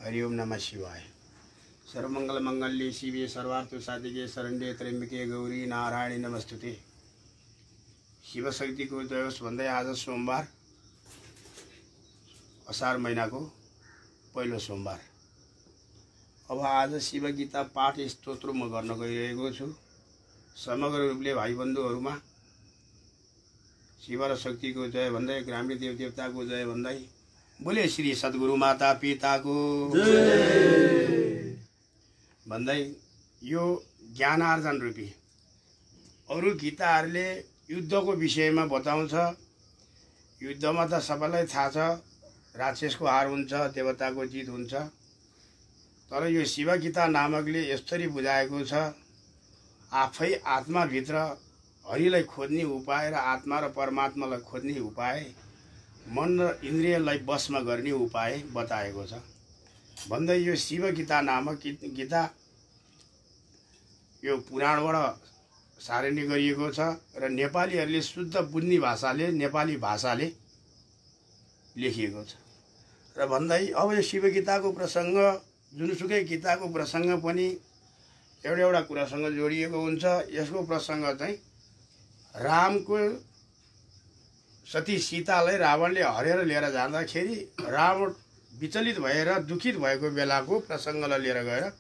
हरि ओम नमः शिवाय। सर्वमंगल मंगल्ये शिवे सर्वार्थ साधिके शरण्ये त्र्यंबके गौरी नारायणी नमस्तुते। शिवशक्ति को दिवस भन्दै आज सोमबार, असार महिनाको पहिलो सोमबार। अब आज शिव गीता पाठ स्तोत्र म गर्न गइरहेको छु। समग्र रूपले भाइ बन्धुहरूमा शिव र शक्तिको जय भन्दै, ग्रामीण देव देवताको जय भन्दै, बोले श्री सद्गुरु माता पिताको जय भन्दै यो ज्ञानार्जन रूपी अरु गीताहरूले युद्धको विषयमा बताउँछ। युद्धमा त सबैलाई थाहा छ, राक्षसको हार हुन्छ, देवताको जित हुन्छ। तर यो शिव गीता नामकले यसरी बुझाएको छ, आफै आत्माभित्र हरिलाई खोज्ने उपाय र आत्मा र परमात्मालाई खोज्ने उपाय, मन र इन्द्रियलाई वशमा गर्ने उपाय बताएको छ भन्दै यो शिव गीता नामक गीता यो पुराणबाट सारिने गरिएको छ र नेपालीहरूले शुद्ध बुझ्ने भाषाले, नेपाली भाषाले लेखिएको छ। र भन्दै अब यो शिव गीताको प्रसङ्ग, जुनसुकै गीताको प्रसङ्ग पनि एउटा कुरासँग जोडिएको हुन्छ। यसको प्रसङ्ग चाहिँ रामको सती सीतालाई रावणले हरेर लिएर जाँदाखेरि रावण विचलित भएर दुखित भएको बेलाको प्रसङ्गलाई लिएर गएर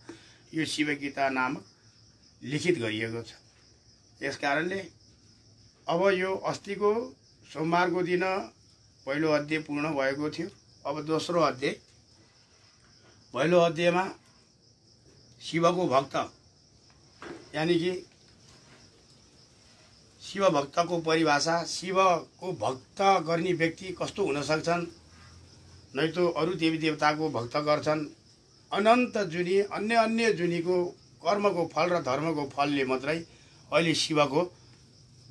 यो शिव गीता नामक लिखित गरिएको छ। यस कारणले अब यो अस्तिको सोमबारको दिन पहिलो अध्याय पूर्ण भएको थियो। अब दोस्रो अध्याय, पहिलो अध्यायमा शिवको भक्त यानी कि शिव भक्तको परिभाषा, शिवको भक्त गर्ने व्यक्ति कस्तो हुन सक्छन्, नै तो अरू देवी देवताको भक्त गर्छन्। अनन्त जुनी, अन्य जुनीको कर्मको फल र धर्मको फलले मात्रै अहिले शिवको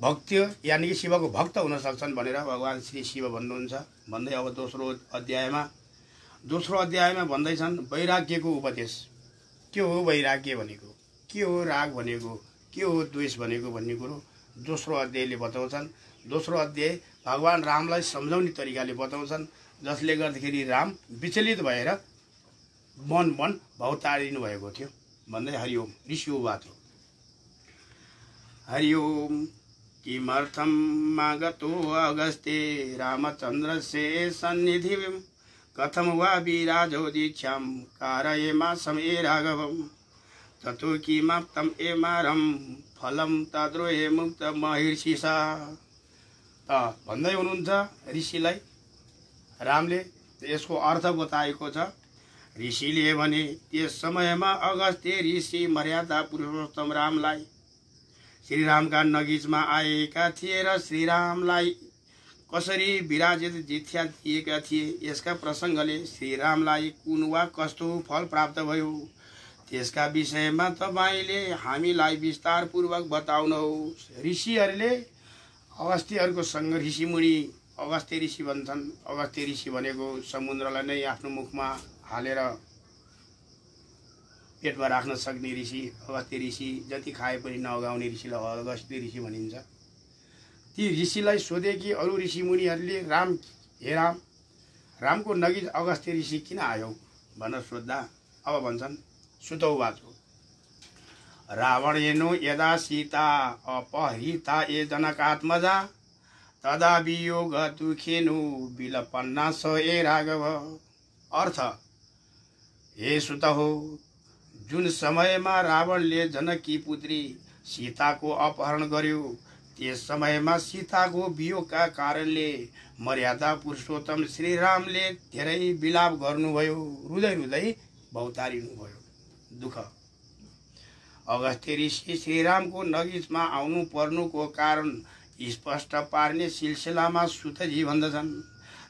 भक्ति यानी कि शिवको भक्त हुन सक्छन् भनेर भगवान श्री शिव भन्नुहुन्छ। भन्दै अब दोस्रो अध्यायमा भन्दैछन् वैराग्यको उपदेश। के हो वैराग्य भनेको, के हो राग भनेको, के हो द्वेष भनेको भन्ने कुरो दोस्रो अध्यायले बताउँछन्। दोस्रो अध्याय भगवान रामलाई सम्झाउने तरिकाले बताउँछन्, जसले गर्दाखेरि राम विचलित भएर वन भौतारिनु भएको थियो भन्दै हरिओम। ऋषि उवाच हरिओम किमर्थं मागतो अगस्ते रामचन्द्रस्य सन्निधिं कथं वा विराजो दीक्षां कारयेमासं ए राघवम् ततो किमाप्तम् एमारं फलं तद्रोहे मुक्त महिर्षिसा। त भन्दै हुनुहुन्छ ऋषिलाई रामले यसको अर्थ बताएको छ। ऋषिले भने त्यस समयमा अगस्त्य ऋषि मर्यादा पुरुषोत्तम रामलाई श्रीरामका नजिकमा आएका थिए र श्रीरामलाई कसरी विराजित दीक्षा दिएका थिए। यसका प्रसङ्गले श्रीरामलाई कुन वा कस्तो फल प्राप्त भयो, त्यसका विषयमा तपाईँले हामीलाई विस्तारपूर्वक बताउनुहोस्। ऋषिहरूले अगस्त्यहरूको सँग ऋषिमुनि, अगस्त्य ऋषि भन्छन्। अगस्त्य ऋषि भनेको समुद्रलाई नै आफ्नो मुखमा हालेर पेटमा राख्न सक्ने ऋषि। अगस्त्य ऋषि जति खाए पनि नअगाउने ऋषिलाई अगस्त्य ऋषि भनिन्छ। ती ऋषिलाई सोधे कि अरू ऋषिमुनिहरूले हे रामको नजिक अगस्त्य ऋषि किन आयो भनेर सोद्धा अब भन्छन् सुतौ वाचो रावणेनो यदा सीता अपहृता ए जनकात्मजा तदा वियोग दुखेनु विलपन्ना स ए राघव। अर्थ, हे सुत हो, जुन समयमा रावणले जनकी पुत्री सीताको अपहरण गर्यो, त्यस समयमा सीताको वियोगका कारणले मर्यादा पुरुषोत्तम श्रीरामले धेरै विलाप गर्नुभयो, रुँदै रुँदै भौतारिनुभयो। दुःख। अगस्त्य ऋषि श्रीरामको नजिकमा आउनु पर्नुको कारण स्पष्ट पार्ने सिलसिलामा सुतजी भन्दछन्,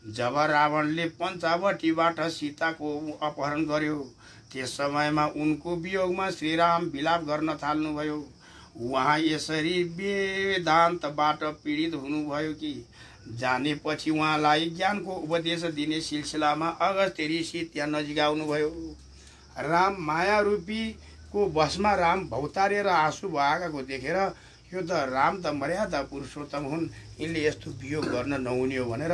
जब रावणले पञ्चावटीबाट सीताको अपहरण गर्यो, त्यस समयमा उनको वियोगमा श्रीराम विलाप गर्न थाल्नुभयो। उहाँ यसरी वेदान्तबाट पीडित हुनुभयो कि जानेपछि उहाँलाई ज्ञानको उपदेश दिने सिलसिलामा अगस्त्य ऋषि त्यहाँ नजिक आउनुभयो। राम माया रूपी को बसमा राम भौतारेर आँसु बगाएको देखेर यो त राम त मर्यादा पुरुषोत्तम हुन्, यिनले यस्तो वियोग गर्न नहुने हो भनेर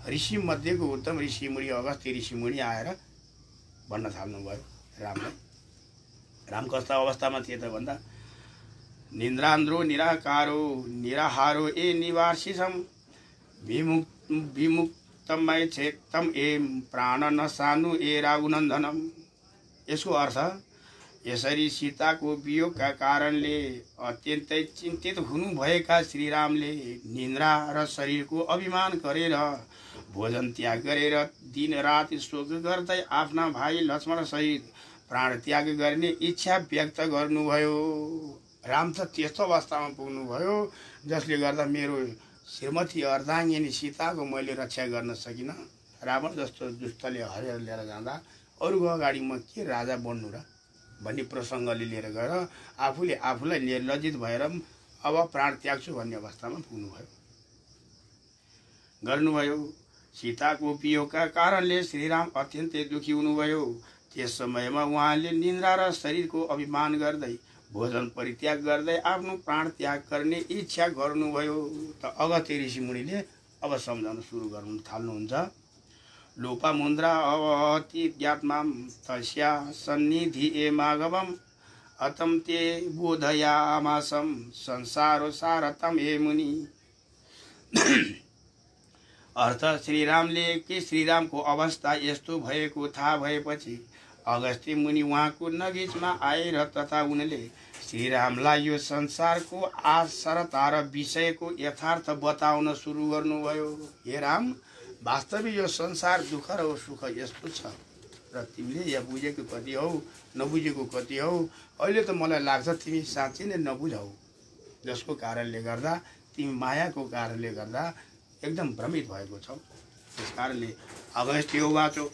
ऋषि मध्येको उत्तम ऋषिमुनि अगस्त्य ऋषिमुनि आएर भन्न थाल्नुभयो रामलाई। राम कस्ता अवस्थामा थिए त भन्दा निन्द्रान्द्रो निराकारो निराहारो ए निवासिसम विमुक्तमय चेतम एम प्राण नसानु ए राघुनन्दनम। यसको अर्थ यसरी सीताको वियोगका कारणले अत्यन्तै चिन्तित हुनुभएका श्रीरामले निन्द्रा र शरीरको अभिमान गरेर भोजन त्याग गरेर दिन रात शोक गर्दै आफ्ना भाइ लक्ष्मण सहित प्राण त्याग गर्ने इच्छा व्यक्त गर्नुभयो। राम त त्यस्तो अवस्थामा पुग्नुभयो जसले गर्दा मेरो श्रीमती अर्धाङ्गिनी सीताको मैले रक्षा गर्न सकिनँ। रावण जस्तो दुष्टले हरेर लिएर जाँदा अरूको अगाडि म के राजा बन्नु र भन्ने प्रसङ्गले लिएर गएर आफूले आफूलाई निर्लज्जित भएर अब प्राण त्याग्छु भन्ने अवस्थामा गर्नुभयो। सीताको वियोगका कारणले श्रीराम अत्यन्तै दुखी हुनुभयो। त्यस समयमा उहाँले निन्द्रा र शरीरको अभिमान गर्दै भोजन परित्याग गर्दै आफ्नो प्राण त्याग गर्ने इच्छा गर्नुभयो। त अगस्त्य ऋषिमुनिले अब सम्झाउन सुरु गर्नु थाल्नुहुन्छ। लोपामुद्रा अवति ज्ञात्माम तस्या सन्निधि ए माघवम अतम ते बोधयामासम संसारो सारतम ए मुनि। अर्थ श्रीरामले कि श्रीरामको अवस्था यस्तो भएको थाहा भएपछि अगस्त्य मुनि उहाँको नजिकमा आए र तथा उनले श्रीरामलाई यो संसारको आसरता र विषयको यथार्थ बताउन सुरु गर्नुभयो। हे राम, वास्तविक यो संसार दुःख र सुख यस्तो छ र तिमीले या बुझेको कति हौ नबुझेको कति हौ। अहिले त मलाई लाग्छ तिमी साँच्चै नै नबुझौ, जसको कारणले गर्दा तिमी मायाको कारणले गर्दा एकदम भ्रमित भएको छौ। त्यस कारणले अगस्त्य वाचो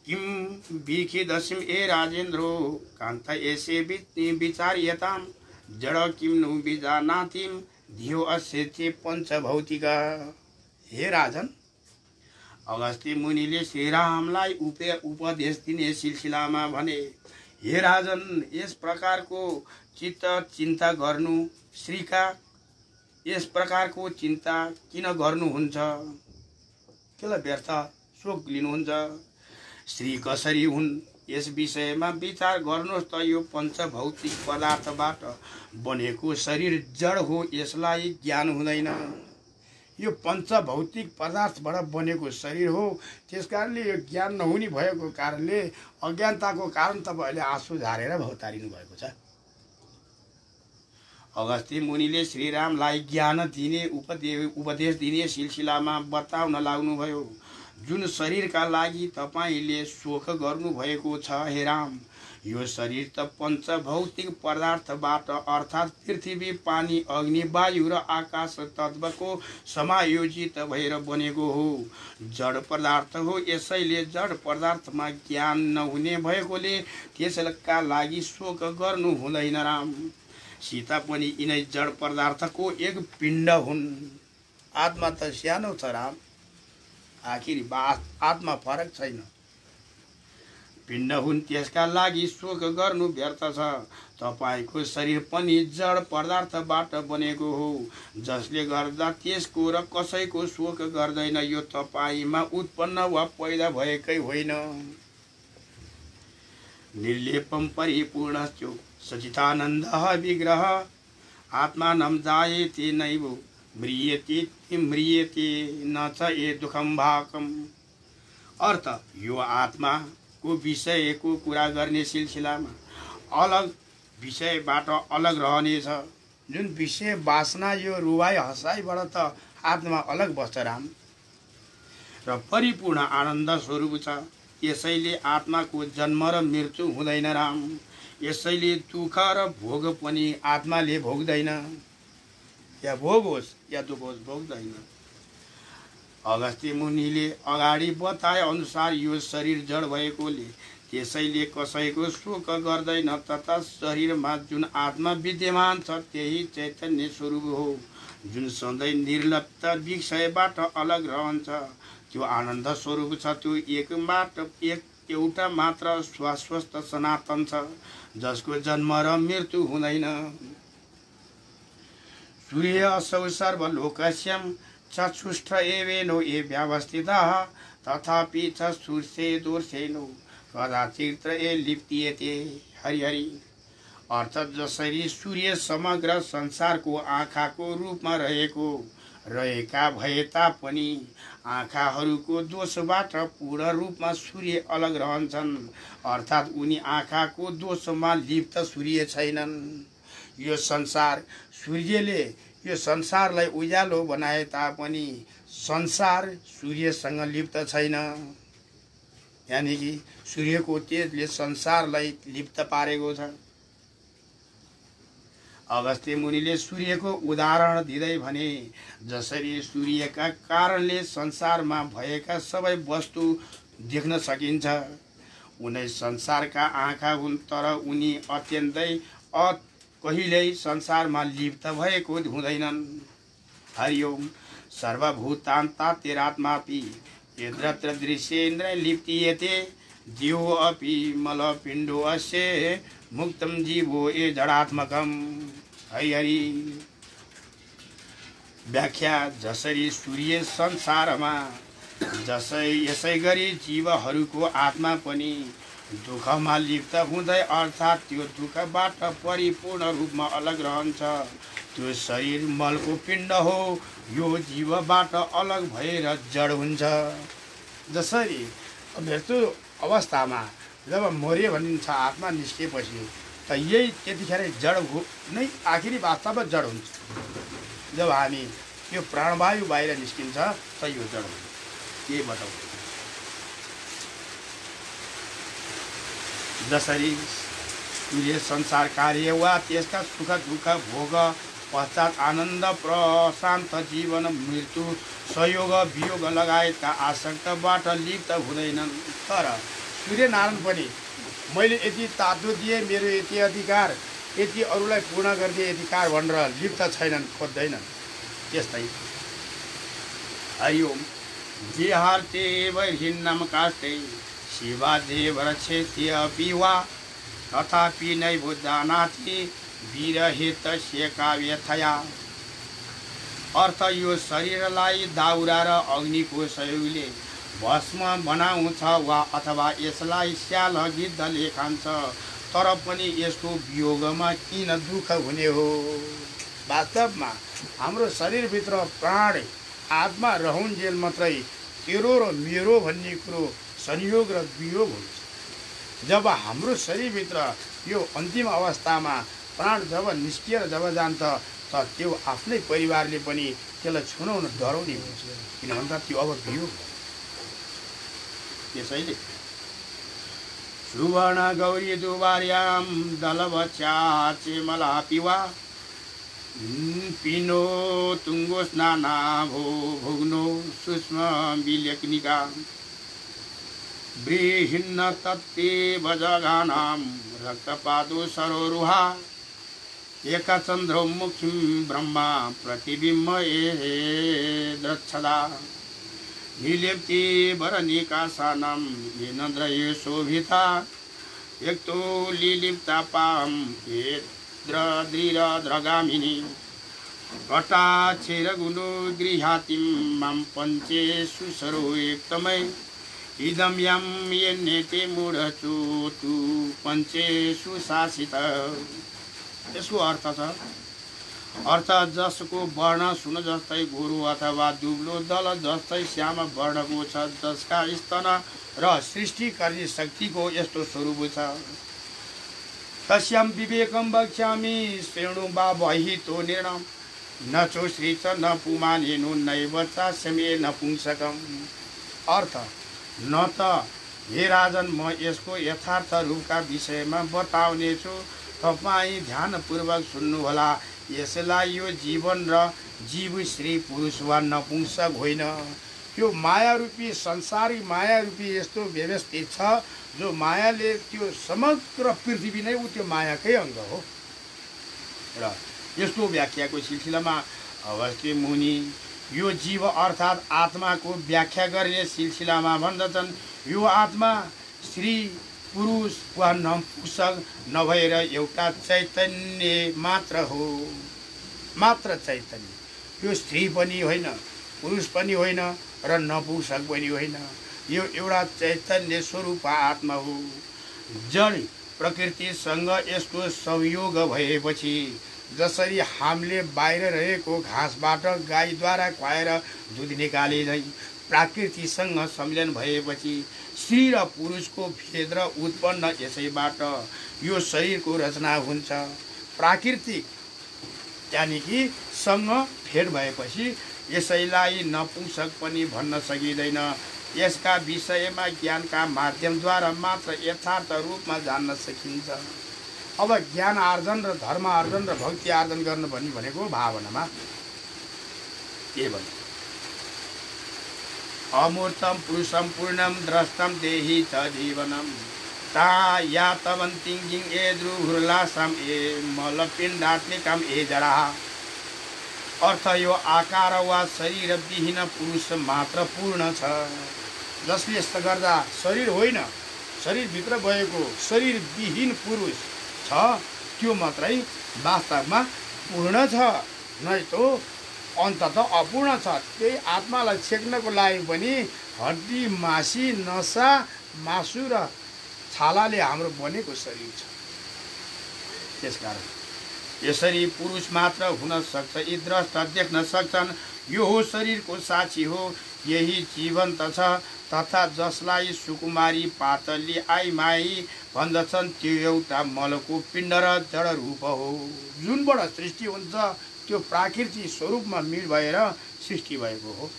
किम विखिदस्म ए राजेन्द्रो कान्त एसे विचार्यताम जड किम नु विजानातिम धियो अस्यते पंचभौतिका। हे राजन, अगस्त्य मुनिले श्रीरामलाई उपदेश दिने सिलसिलामा भने, हे राजन, यस प्रकारको चिन्ता गर्नु श्रीका यस प्रकारको चिन्ता किन गर्नुहुन्छ? केलाई व्यर्थ शोक लिनुहुन्छ? श्री कसरी हुन् यस विषयमा विचार गर्नुहोस् त। यो पञ्चभौतिक पदार्थबाट बनेको शरीर जड हो, यसलाई ज्ञान हुँदैन। यो पञ्चभौतिक पदार्थबाट बनेको शरीर हो, त्यसकारणले यो ज्ञान नहुने भएको कारणले अज्ञानताको कारण तपाईले आँसु झारेर भौतारिनु भएको छ। अगस्त्य मुनिले श्रीरामलाई ज्ञान दिने उपदेश दिने सिलसिलामा बताउन लाग्नुभयो। जुन शरीरका लागि तपाईले शोक गर्नु भएको छ हे राम, यो शरीर त पञ्चभौतिक पदार्थबाट अर्थात् पृथ्वी, पानी, अग्नि, वायु र आकाश तत्त्वको समायोजित भएर बनेको हो, जड पदार्थ हो। यसैले जड पदार्थमा ज्ञान नहुने भएकोले त्यसका लागि शोक गर्नु हुँदैन। राम, सीता पनि यिनै जड पदार्थको एक पिण्ड हुन्। आत्मा त सानो छ राम, आखिरी आत्मा फरक छैन, पिण्ड हुन्, त्यसका लागि शोक गर्नु व्यर्थ छ। तपाईको शरीर पनि जड पदार्थबाट बनेको हो, जसले गर्दा त्यसको र कसैको शोक गर्दैन। यो तपाईमा उत्पन्न वा पैदा भएकै होइन। निर्लेपम परिपूर्णश्चो सचितानन्दः विग्रह आत्मानं जायते नैव म्रियते न च ये दुःखं भाकम। अर्थ, यो आत्माको विषयको कुरा गर्ने सिलसिलामा अलग विषयबाट अलग रहनेछ। जुन विषय वासना यो रुवाई हँसाइबाट त आत्मा अलग बस्छ राम, र परिपूर्ण आनन्द स्वरूप छ। यसैले आत्माको जन्म र मृत्यु हुँदैन राम। यसैले दुःख र भोग पनि आत्माले भोग्दैन, या भोग होस् या दुःख होस् भोग्दैन। अगस्त्य मुनिले अगाडि बताए अनुसार यो शरीर जड भएकोले त्यसैले कसैको शोक गर्दैन, तथा शरीरमा जुन आत्मा विद्यमान छ त्यही चैतन्य स्वरूप हो, जुन सधैँ निर्लिप्त विषयबाट अलग रहन्छ। त्यो आनन्द स्वरूप छ। त्यो एउटा मात्र शाश्वत सनातन छ, जसको जन्म र मृत्यु हुँदैन। सूर्य असौ सर्वलोकस्यं चक्षुष्ट एवेनो ये व्यवस्थितः तथापि च सूर्ये दोर्षेनो कदाचित ए लिप्तिएते। हरिहरि अर्थ जसरी सूर्य समग्र संसारको आँखाको रूपमा रहेका भए तापनि आँखाहरूको दोषबाट पूर्ण रूपमा सूर्य अलग रहन्छन्, अर्थात् उनी आँखाको दोषमा लिप्त सूर्य छैनन्। यो सूर्यले यो संसारलाई उज्यालो बनाए तापनि संसार सूर्यसँग लिप्त छैन। यानि कि सूर्यको तेजले संसारलाई लिप्त पारेको छ। अगस्त्य मुनिले सूर्यको उदाहरण दिँदै भने, जसरी सूर्यका कारणले संसारमा भएका सबै वस्तु देख्न सकिन्छ, उनै संसारका आँखा हुन्, तर उनी अत्यन्तै कहिल्यै संसारमा लिप्त भएको हुँदैनन्। हरिओम सर्वभूतान्तातिरात्मापि यद्रत्र दृश्येन्द्र लिप्तियते जीवो अपि मलपिण्डो अस्य मुक्तम जीवो ए जडात्मकम। हरिहरि व्याख्या जसरी सूर्य संसारमा यसै गरी जीवहरूको आत्मा पनि दुःखमा लिप्त हुँदै अर्थात् त्यो दुःखबाट परिपूर्ण रूपमा अलग रहन्छ। त्यो शरीर मलको पिण्ड हो, यो जीवबाट अलग भएर जड हुन्छ। जसरी मृत्यु अवस्थामा जब मर्यो भनिन्छ आत्मा निस्किएपछि त यही त्यतिखेर जड नै आखिरी वास्तवमा जड हुन्छ। जब हामी यो प्राणवायु बाहिर निस्किन्छ त यो जड हुन्छ। के बताऊ? जसरी सूर्य संसार कार्य वा त्यसका सुख दुःख भोग पश्चात आनन्द प्रशान्त जीवन मृत्यु संयोग वियोग लगायतका आसक्तबाट लिप्त हुँदैनन्, तर सूर्यनारायण पनि मैले यति तातो दिएँ, मेरो यति अधिकार, यति अरूलाई पूर्ण गरिदिए अधिकार भनेर लिप्त छैनन्, खोज्दैनन्। त्यस्तै हरिओम जेहार्ते वैर्हिन्नम काष्ठे शिवादेव रक्षेत्य अपि वा तथापि नैव जानाति विरहितस्य काव्यथया। अर्थ यो शरीरलाई दाउरा र अग्निको सहयोगले भस्म बनाउँछ वा अथवा यसलाई स्याल गिद्धले खान्छ, तर पनि यसको वियोगमा किन दुःख हुने हो? वास्तवमा हाम्रो शरीरभित्र प्राण आत्मा रहउन्जेल मात्रै तेरो र मेरो भन्ने कुरो संयोग र वियोग हुन्छ। जब हाम्रो शरीरभित्र यो अन्तिम अवस्थामा प्राण जब निस्किएर जब जान्छ त त्यो आफ्नै परिवारले पनि त्यसलाई छुनाउन डराउने हुन्छ, किन भन्दा त्यो अब वियोग हो। त्यसैले सुवर्ण गौरी दुवार्याम दलवच्या चेमला पिवा पिनो तुङ्गो स्नाना भो भोग्नो सूक्ष्म विलेखनिका बृहिन्न तत्ते भजगानां रक्तपादो सरोरुहा एकचन्द्रो मुखिं ब्रह्मा प्रतिबिम्ब द्रच्छदा निलिप्ति वरनिकासानं येनन्द्रये शोभिता यक्तो लिलिप्तापां द्रगामिनी कटाक्षेरगुणो गृहातिं मां पञ्चे सुसरो एकतमय इदं यं येनेते मूढचोतु पञ्चे सुशासित। यसको अर्थ छ, अर्थात् जसको वर्ण सुन जस्तै गोरु अथवा दुब्लो दल जस्तै श्याम वर्णको छ, जसका स्तन र सृष्टि गर्ने शक्तिको यस्तो स्वरूप छ। तस्यां विवेकं वक्ष्यामि श्रेणु वा वहितो निर्णम न चोश्री च न पुमानेनु नैव चास्यमे न पुंसकम्। अर्थ न त हे राजन म यसको यथार्थ रूपका विषयमा बताउने छु, तपाईँ ध्यानपूर्वक सुन्नुहोला। यसलाई यो जीवन र जीव स्त्री पुरुष वा नपुंसक होइन, यो माया रूपी संसारी माया रूपी यस्तो व्यवस्थित छ जो मायाले त्यो समग्र पृथ्वी नै त्यो मायाकै अङ्ग हो। र यसको व्याख्याको सिलसिलामा अगस्त्य मुनि यो जीव अर्थात् आत्माको व्याख्या गर्ने सिलसिलामा भन्दछन्, यो आत्मा स्त्री पुरुष वा नपुंसक नभएर एउटा चैतन्य मात्र हो, मात्र चैतन्य। यो स्त्री पनि होइन, पुरुष पनि होइन र नपुंसक पनि होइन, यो एउटा चैतन्य स्वरूप आत्मा हो। जड प्रकृतिसँग यसको संयोग भएपछि जसरी हामीले बाहिर रहेको घाँसबाट गाईद्वारा खुवाएर दुध निकाले झैँ प्रकृतिसँग सम्मिलन भएपछि स्त्री र पुरुषको भेद र उत्पन्न यसैबाट यो शरीरको रचना हुन्छ। प्राकृतिक यानि कि सँग भेद भएपछि यसैलाई नपुंसक पनि भन्न सकिँदैन। यसका विषयमा ज्ञानका माध्यमद्वारा मात्र यथार्थ रूपमा जान्न सकिन्छ। अब ज्ञान आर्जन र धर्म आर्जन र भक्ति आर्जन गर्नु भन्ने भनेको भावनामा के भन्नु? अमूर्तम पुरुषम पूर्णम द्रष्टम देहि च जीवनम ता या तवन्तिङ ए द्रुहुर्लासम ए मलपिण्डात्मिकम ए जरा। अर्थ यो आकार वा शरीर विहीन पुरुष मात्र पूर्ण छ। जसले यस्तो गर्दा शरीर होइन, शरीरभित्र भएको शरीर विहीन पुरुष छ त्यो मात्रै वास्तवमा पूर्ण छ, नै तो अन्ततः अपूर्ण छ। त्यही आत्मालाई छेक्नको लागि पनि हड्डी मासी नसा मासु र छालाले हाम्रो बनेको शरीर छ। त्यसकारण यसरी पुरुष मात्र हुन सक्छ। यी द्रष्टा देख्न सक्छन् यो हो शरीरको साक्षी हो, यही जीवन्त छ तथा जसलाई सुकुमारी पातली आइमाई भन्दछन् त्यो एउटा मलको पिण्ड र जड रूप हो। जुनबाट सृष्टि हुन्छ त्यो प्राकृतिक स्वरूपमा मिल भएर सृष्टि भएको हो।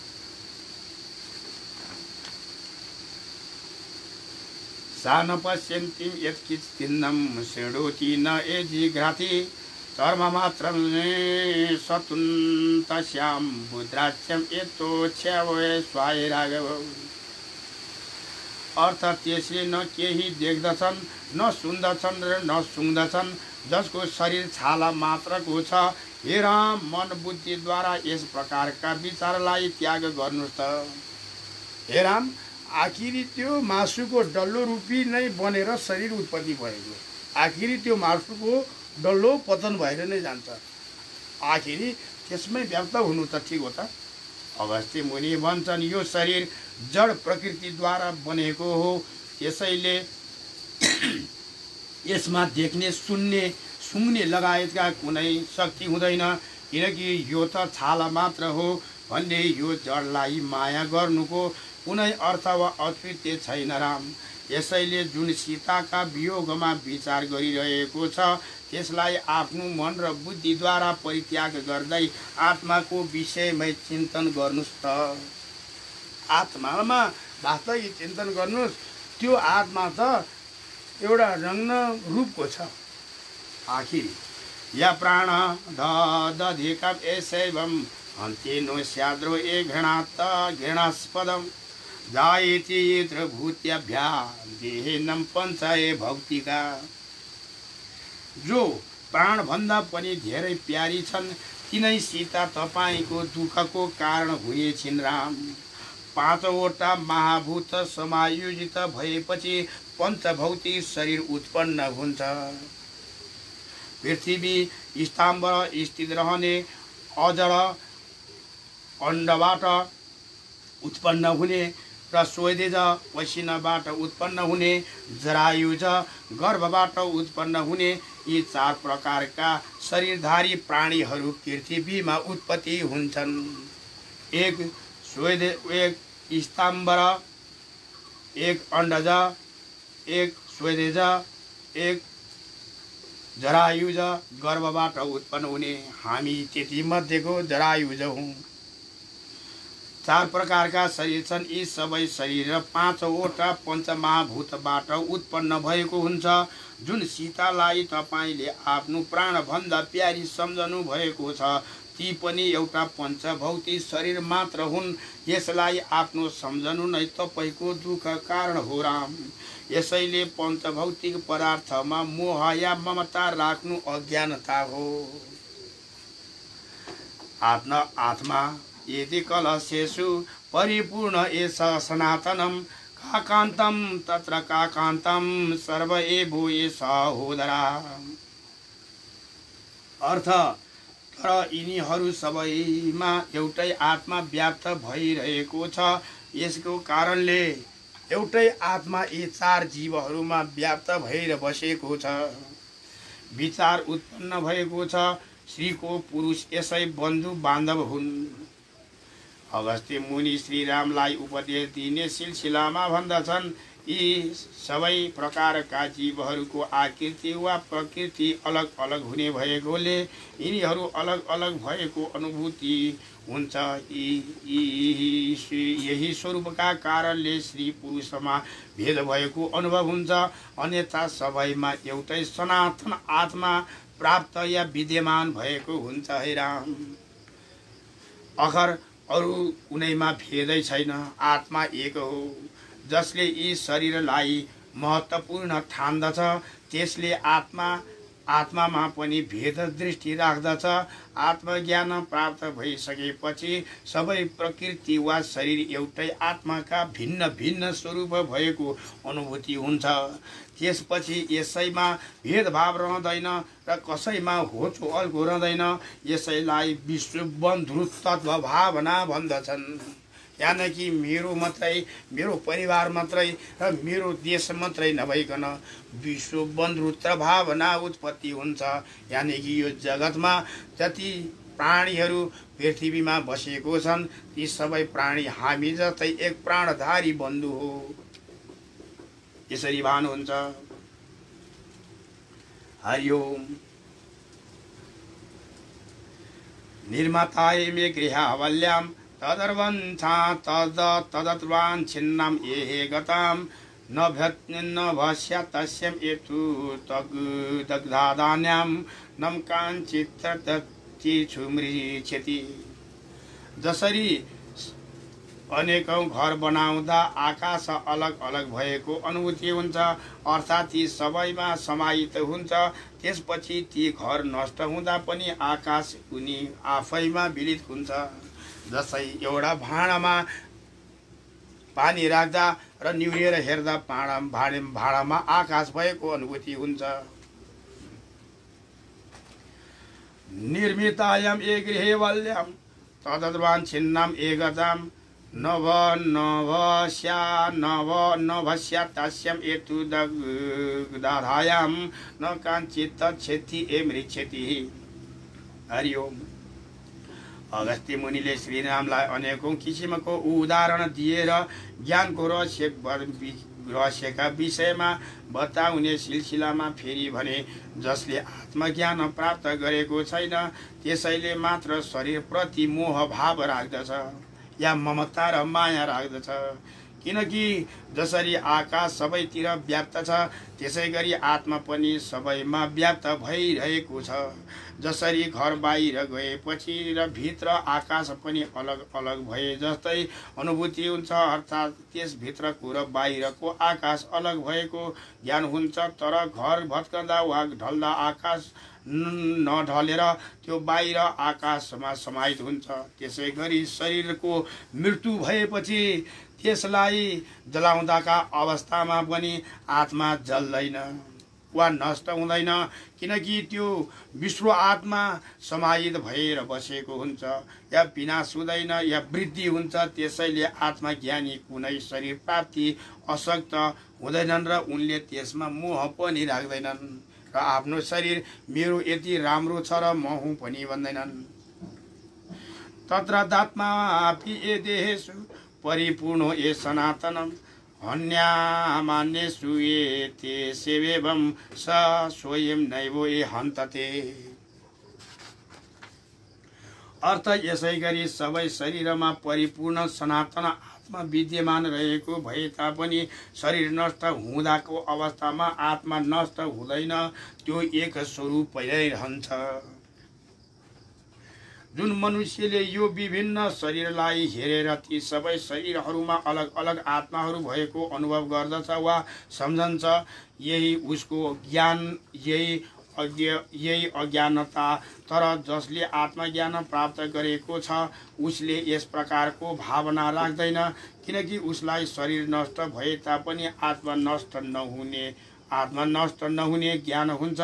सा न पश्यन्ति यत्किञ्चिन्नं शृणोति न एजिघ्राति कर्ममात्रं सतुं तस्यां बुद्राच्यं एतोच्छ्यावय स्वाय राघव। अर्थ त्यसले न केही देख्दछन्, न सुन्दछन् र न सुँग्दछन्, जसको शरीर छाला मात्रको छ। हे राम, मन बुद्धिद्वारा यस प्रकारका विचारलाई त्याग गर्नुहोस् त। हे राम, आखिरी त्यो मासुको डल्लो रूपी नै बनेर शरीर उत्पत्ति भएको, आखिरी त्यो मासुको डल्लो पतन भएर नै जान्छ। आखिरी त्यसमै व्यक्त हुनु त ठिक हो त। अगस्त्य मुनि भन्छन् यो शरीर जड प्रकृतिद्वारा बनेको हो, यसैले यसमा देख्ने सुन्ने सुँग्ने लगायतका कुनै शक्ति हुँदैन, किनकि यो त छाला मात्र हो भन्ने यो जडलाई माया गर्नुको कुनै अर्थ वा औचित्य छैन राम। यसैले जुन सीताका वियोगमा विचार गरिरहेको छ त्यसलाई आफ्नो मन र बुद्धिद्वारा परित्याग गर्दै आत्माको विषयमै चिन्तन गर्नुहोस् त। आत्मामा वास्तविक चिन्तन गर्नुहोस्। त्यो आत्मा त एउटा रङ्ग रूपको छ। आखिर या प्राण दधिकम एसैवम अन्त्येनो स्याद्रो ए घृणात् घृणास्पदम जायेति यत्र भूत्याभ्या देहेनम पञ्चाये भक्तिका। जो प्राणभन्दा पनि धेरै प्यारी छन् तिनै सीता तपाईँको दुःखको कारण हुने छिन् राम। पाँचवटा महाभूत समायोजित भएपछि पञ्चभौतिक शरीर उत्पन्न हुन्छ। पृथ्वी स्तम्भबाट स्थित रहने अजड अण्डबाट उत्पन्न हुने र स्वदेज पसिनाबाट उत्पन्न हुने, जरायुज गर्भबाट उत्पन्न हुने, यी चार प्रकारका शरीरधारी प्राणीहरू पृथ्वीमा उत्पत्ति हुन्छन्। एक स्वदेज, एक स्तम्भ, एक अण्डज, एक स्वदेज, एक जरायुज गर्भबाट उत्पन्न हुने। हामी त्यति मध्येको जरायुज हौँ। चार प्रकारका शरीर छन्। यी सबै शरीर पाँचवटा पञ्चमहाभूतबाट उत्पन्न भएको हुन्छ। जुन सीतालाई तपाईँले आफ्नो प्राणभन्दा प्यारी सम्झनु भएको छ ती पनि एउटा पञ्चभौतिक शरीर मात्र हुन्। यसलाई आफ्नो सम्झनु नै तपाईँको दुःख कारण हो राम। यसैले पञ्चभौतिक पदार्थमा मोह या ममता राख्नु अज्ञानता हो। आत्मा यदि कलशेषु परिपूर्ण एष सनातनम काकान्तम तत्र काकान्तम सर्व एवो एष होदरा। अर्थ तर यिनीहरू सबैमा एउटै आत्मा व्याप्त भइरहेको छ। यसको कारणले एउटै आत्मा यी चार जीवहरूमा व्याप्त भएर बसेको छ। विचार उत्पन्न भएको छ। श्रीको पुरुष यसै बन्धु बान्धव हुन्। अगस्त्य मुनि श्रीरामलाई उपदेश दिने सिलसिलामा भन्दछन्, यी सबै प्रकारका जीवहरूको आकृति वा प्रकृति अलग अलग हुने भएकोले यिनीहरू अलग अलग भएको अनुभूति हुन्छ। यही स्वरूपका कारणले श्री पुरुषमा भेद भएको अनुभव हुन्छ। अन्यथा सबैमा एउटै सनातन आत्मा प्राप्त या विद्यमान भएको हुन्छ। हे राम, अखर अरू कुनैमा भेदै छैन। आत्मा एक हो। जसले यी शरीरलाई महत्त्वपूर्ण ठान्दछ त्यसले आत्मामा पनि भेद दृष्टि राख्दछ। आत्मज्ञान प्राप्त भइसकेपछि सबै प्रकृति वा शरीर एउटै आत्माका भिन्न भिन्न स्वरूप भएको अनुभूति हुन्छ। त्यसपछि यसैमा भेदभाव रहँदैन र कसैमा होचो अल्को रहँदैन। यसैलाई विश्व बन्धु तत्व भावना भन्दछन्। यानि कि मेरो मात्रै, मेरो परिवार मात्रै र मेरो देश मात्रै नभइकन विश्व बन्धुत्व भावना उत्पत्ति हुन्छ। यानि कि यो जगतमा जति प्राणीहरू पृथ्वीमा बसेको छन् ती सबै प्राणी हामी जस्तै एक प्राणधारी बन्धु हो। यसरी भान हुन्छ। हरि ओम। निर्माताय मे गृहावल्याम तदर्वंछा तदत्वान् छिन्नम एहे गताम न भस्या तस्यम एतु दग्धादान्याम नम कांचित् तत्तिछुमृच्छति। जसरी अनेकौं घर बनाउँदा आकाश अलग अलग भएको अनुभूति हुन्छ, अर्थात् ती सबैमा समाहित हुन्छ। त्यसपछि ती घर नष्ट हुँदा पनि आकाश उनी आफैमा विलित हुन्छ। जसै एउटा भाँडामा पानी राख्दा र निहुरेर हेर्दा भाँडामा आकाश भएको अनुभूति हुन्छ। निर्मितायाम ए गृहे वल्याम तदद्वान् छिन्नम एगताम नभस्या तस्यम एतु दग्धायाम न कांचित् तच्छेति ए मृच्छति। हरि ओम। अगस्त्य मुनिले श्रीरामलाई अनेकौं किसिमको उदाहरण दिएर ज्ञानको रहस्यका विषयमा बताउने सिलसिलामा फेरि भने, जसले आत्मज्ञान प्राप्त गरेको छैन त्यसैले मात्र शरीरप्रति मोह भाव राख्दछ या ममता र माया राख्दछ। किनकि जसरी आकाश सबैतिर व्याप्त छ त्यसै गरी आत्मा पनि सबैमा व्याप्त भइरहेको छ। जसरी घर बाहिर गएपछि र भित्र आकाश पनि अलग अलग भए जस्तै अनुभूति हुन्छ, अर्थात् त्यसभित्रको र बाहिरको आकाश अलग भएको ज्ञान हुन्छ। तर घर भत्कँदा वा ढल्दा आकाश नढलेर त्यो बाहिर आकाशमा समाहित हुन्छ। त्यसै गरी शरीरको मृत्यु भएपछि त्यसलाई जलाउँदाका अवस्थामा पनि आत्मा जल्दैन वा नष्ट हुँदैन, किनकि त्यो विश्व आत्मा समाहित भएर बसेको हुन्छ। या विनाश हुँदैन या वृद्धि हुन्छ। त्यसैले आत्मज्ञानी कुनै शरीर प्राप्ति असक्त हुँदैनन् र उनले त्यसमा मोह पनि राख्दैनन् र आफ्नो शरीर मेरो यति राम्रो छ र म हुँ पनि भन्दैनन्। तत्र दात्मापि ए देहेषु परिपूर्णो ए सनातनम हन्यामान्येषु एते सेवेवं स स्वयं नैव ए हन्तते। अर्थ यसै गरी सबै शरीरमा परिपूर्ण सनातन आत्मा विद्यमान रहेको भए तापनि शरीर नष्ट हुँदाको अवस्थामा आत्मा नष्ट हुँदैन, त्यो एक स्वरूपै रहन्छ। जुन मनुष्यले यो विभिन्न शरीरलाई हेरेर ती सबै शरीरहरूमा अलग अलग आत्माहरू भएको अनुभव गर्दछ वा सम्झन्छ, यही उसको ज्ञान, यही अज्ञानता। तर जसले आत्मज्ञान प्राप्त गरेको छ उसले यस प्रकारको भावना राख्दैन, किनकि उसलाई शरीर नष्ट भए तापनि आत्मा नष्ट नहुने आत्मा नष्ट नहुने ज्ञान हुन्छ।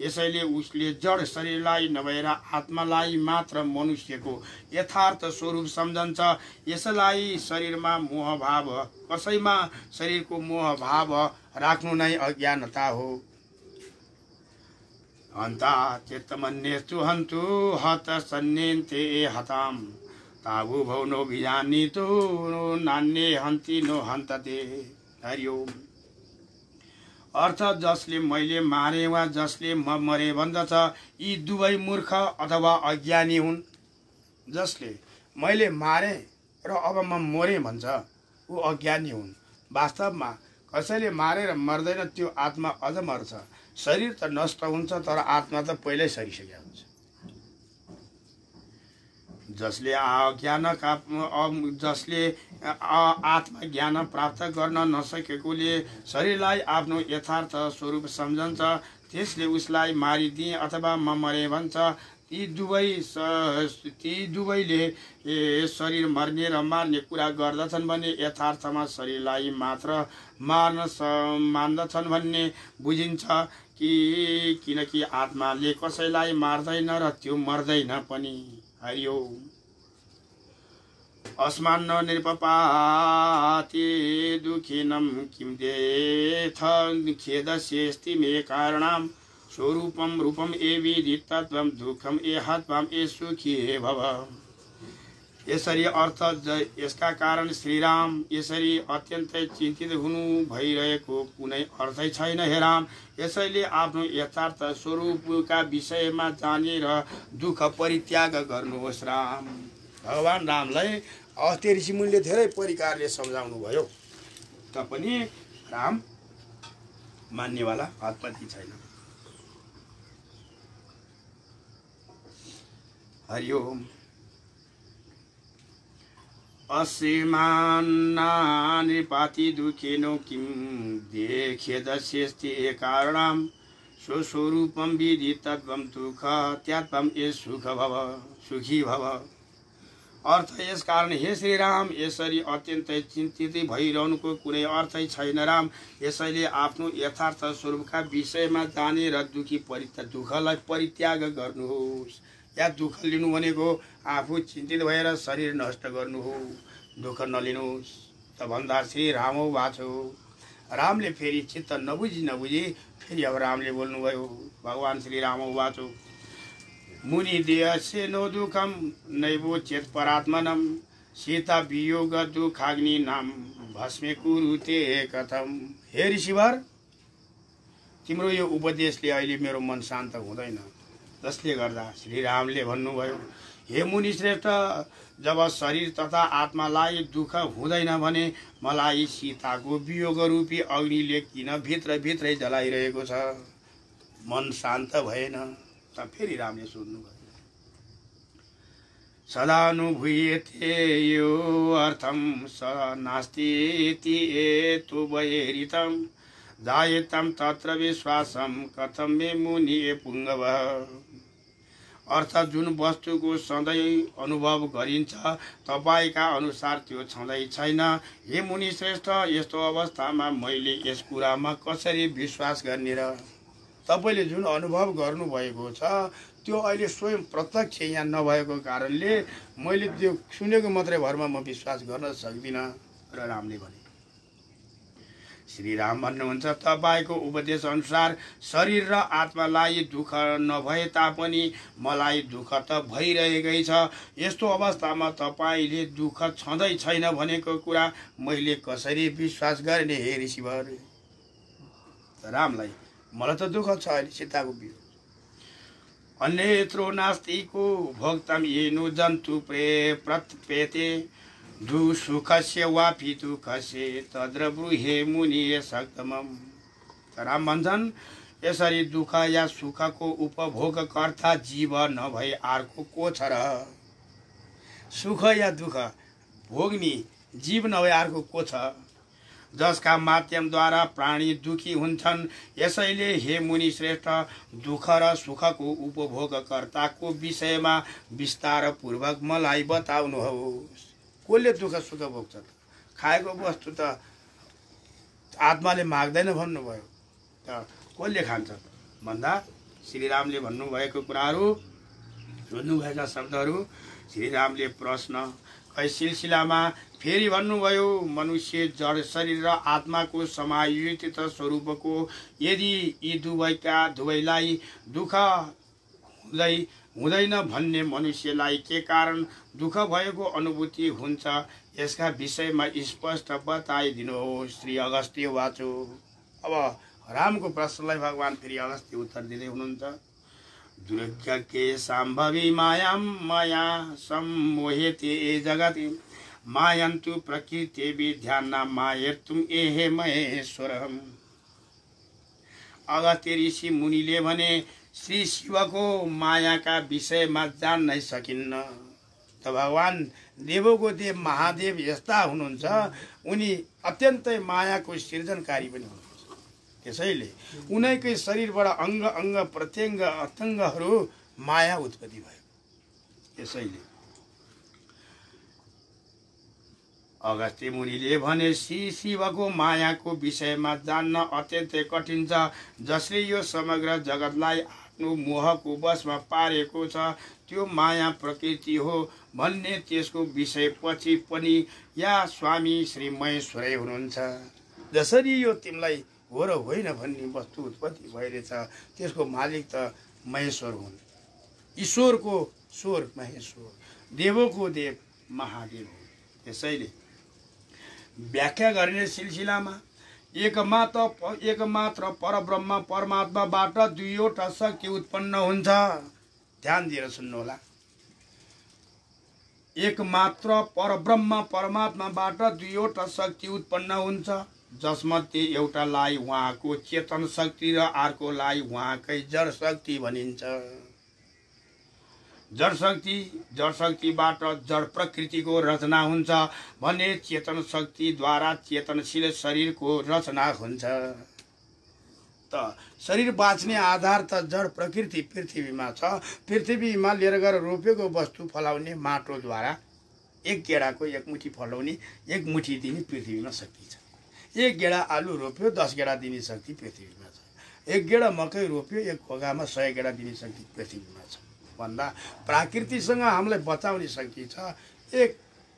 यसैले उसले जड शरीरलाई नभएर आत्मालाई मात्र मनुष्यको यथार्थ स्वरूप सम्झन्छ। यसलाई शरीरमा मोहभाव, कसैमा शरीरको मोहभाव राख्नु नै अज्ञानता हो। अन्ता चेत्तमन्येस्तु हन्तु हत सन्नेन्ते हताम ताबु भौनो बिजानितो नान्ये हन्ति नो हन्तते। हरि ओम। अर्थ जसले मैले मारे वा जसले म मरे भन्दछ यी दुवै मूर्ख अथवा अज्ञानी हुन्। जसले मैले मारे र अब म मरे भन्छ ऊ अज्ञानी हुन्। वास्तवमा कसैले मारेर मर्दैन, त्यो आत्मा अझ मर्छ। शरीर त नष्ट हुन्छ तर आत्मा त पहिल्यै सरिसकेको हुन्छ। जसले आत्मा ज्ञान प्राप्त गर्न नसकेकोले शरीरलाई आफ्नो यथार्थ स्वरूप सम्झन्छ, त्यसले उसलाई मारिदिए अथवा म मरे भन्छ। ती दुवैले शरीर मर्ने र मार्ने कुरा गर्दछन् भने यथार्थमा शरीरलाई मात्र मान्दछन् भन्ने बुझिन्छ किनकि आत्माले कसैलाई मार्दैन र त्यो मर्दैन पनि। हरि ओम। अस्मान्न निरपपाति दुखिनं किं देथ खेदस्येस्ति मे कारणं स्वरूपं रूपम एविधि तत्वं दुःखम एहत्वं ए सुखी भव। यसरी अर्थ यसका कारण श्रीराम यसरी अत्यन्तै चिन्तित हुनु भइरहेको कुनै अर्थै छैन हे राम। यसैले आफ्नो यथार्थ स्वरूपका विषयमा जानेर दुःख परित्याग गर्नुहोस् राम। भगवान रामलाई अस्ति ऋषिमुनिले धेरै परिकारले सम्झाउनु भयो तपनि राम मान्नेवाला हातपति छैन। हरि ओम। अश्रीमान् नृपाति दुःखिनो किं देखेदस्येस्ति कारणं स्वस्वरूपं विधि तत्त्वं दुःख त्यात्वं ए सुखी भव। अर्थ यस कारण हे श्री राम यसरी अत्यन्तै चिन्तित भइरहनुको कुनै अर्थै छैन राम। यसैले आफ्नो यथार्थ स्वरूपका विषयमा जानेर दुःखलाई परित्याग गर्नुहोस्। या दुःख लिनु भनेको आफू चिन्तित भएर शरीर नष्ट गर्नु हो। दुःख नलिनुहोस् त भन्दा श्री राम हो बाछो। रामले फेरि चित्त नबुझी फेरि अब रामले बोल्नुभयो। भगवान श्री राम हो बाछो। मुनि देहस्य नो दुःखम नैवो चेत परात्मनम सीता वियोग दुःखाग्नि नाम भस्मे कुरुते कथम। हे ऋषिवर, तिम्रो यो उपदेशले अहिले मेरो मन शान्त हुँदैन। जसले गर्दा श्री रामले भन्नुभयो, हे मुनि श्रेष्ठ, जब शरीर तथा आत्मालाई दुःख हुँदैन भने मलाई सीताको वियोग रूपी अग्निले किन भित्रै जलाइरहेको छ? मन शान्त भएन। त फेरि रामले सोध्नुभयो, सदानुभूयते यो अर्थम स नास्ति एतु वैरितम जायेतम तत्र विश्वासम कथम मे मुनि पुंगव। अर्थ जुन वस्तुको सधैँ अनुभव गरिन्छ तपाईका अनुसार त्यो छँदै छैन। हे मुनि श्रेष्ठ, यस्तो अवस्थामा मैले यस कुरामा कसरी विश्वास गर्ने र? तपाईले जुन अनुभव गर्नुभएको छ त्यो अहिले स्वयं प्रत्यक्ष यहाँ नभएको कारणले मैले त्यो सुनेको मात्रै भरमा म विश्वास गर्न सक्दिनँ। र रामले भने, श्री राम भन्नुहुन्छ, तपाईको उपदेश अनुसार शरीर र आत्मालाई दुःख नभए तापनि मलाई दुःख त भइरहेकै छ। यस्तो अवस्थामा तपाईले दुःख छँदै छैन भनेको कुरा मैले कसरी विश्वास गर्ने हे ऋषिवर? रामलाई, मलाई त दुःख छ अहिले सीताको वियोग। अन्यत्रो नास्तिको भोक्तम येनु जन्तु प्रत्यपेते दुःखस्य वापि दुःखस्य तद्रब्रूहे मुनि सक्तमम। राम भन्छन्, यसरी दुःख या सुखको उपभोगकर्ता जीव नभई अर्को को छ र? सुख या दुःख भोग्ने जीव नभई अर्को को छ जसका माध्यमद्वारा प्राणी दुखी हुन्छन्? यसैले हे मुनि श्रेष्ठ, दुःख र सुखको उपभोगकर्ताको विषयमा विस्तारपूर्वक मलाई बताउनुहोस्। कसले दुःख सुख भोग्छ? खाएको वस्तु त आत्माले माग्दैन भन्नुभयो। त कसले खान्छ भन्दा श्रीरामले भन्नुभएको कुराहरू, भन्नुभएका शब्दहरू, श्रीरामले प्रश्न खै सिलसिलामा फेरि भन्नुभयो, मनुष्य जड शरीर र आत्माको समायोजित स्वरूपको यदि यी दुवैलाई दुःख हुँदैन भन्ने मनुष्यलाई के कारण दुःख भएको अनुभूति हुन्छ, यसका विषयमा स्पष्ट बताइदिनुहोस्। श्री अगस्त्य वाचो। अब रामको प्रश्नलाई भगवान फेरि अगस्त्य उत्तर दिँदै हुनुहुन्छ। दुर्ज्ञके सम्भवी मायां माया सम्मोहेते जगति मायन्तु प्रकृति विद्याना मायर्तुम एहे महेश्वरम। अगस्त्य ऋषि मुनिले भने श्री शिवको मायाका विषयमा जान्नै सकिन्न। त भगवान देवको देव महादेव यस्ता हुनुहुन्छ, उनी अत्यन्तै मायाको सृजनकारी पनि हुनुहुन्छ। त्यसैले उनैकै शरीरबाट अङ्ग अङ्ग प्रत्यङ्ग अतङ्गहरू माया उत्पत्ति भयो। त्यसैले अगस्त्य मुनिले भने श्री शिवको मायाको विषयमा जान्न अत्यन्तै कठिन छ। जसले यो समग्र जगतलाई आफ्नो मोहको वशमा पारेको छ, त्यो माया प्रकृति हो भन्ने त्यसको विषय पछि पनि या स्वामी श्री महेश्वरै हुनुहुन्छ। जसरी यो तिमीलाई हो र होइन भन्ने वस्तु उत्पत्ति भइरहेछ, त्यसको मालिक त महेश्वर हुन्। ईश्वरको स्वर महेश्वर, देवको देव महादेव हो। त्यसैले व्याख्या गर्ने सिलसिलामा एकमात्र परब्रह्म परमात्माबाट दुईवटा शक्ति उत्पन्न हुन्छ। ध्यान दिएर सुन्नुहोला। एकमात्र परब्रह्म परमात्माबाट दुईवटा शक्ति उत्पन्न हुन्छ, जसमध्ये एउटालाई उहाँको चेतन शक्ति र अर्कोलाई उहाँकै जड शक्ति भनिन्छ। जड शक्तिबाट जड प्रकृतिको रचना हुन्छ भने चेतन शक्तिद्वारा चेतनशील शरीरको रचना हुन्छ। त शरीर बाँच्ने आधार त जड प्रकृति पृथ्वीमा छ। पृथ्वीमा लिएर गएर रोपेको वस्तु फलाउने माटोद्वारा एक गेडाको एक मुठी फलाउने, एक मुठी दिने पृथ्वीमा शक्ति छ। एक गेडा आलु रोप्यो 10 गेडा दिने शक्ति पृथ्वीमा छ। एक गेडा मकै रोप्यो एक खोगामा 100 गेडा दिने शक्ति पृथ्वीमा छ। भन्दा प्रकृतिसँग हामीलाई बचाउने शक्ति छ। एक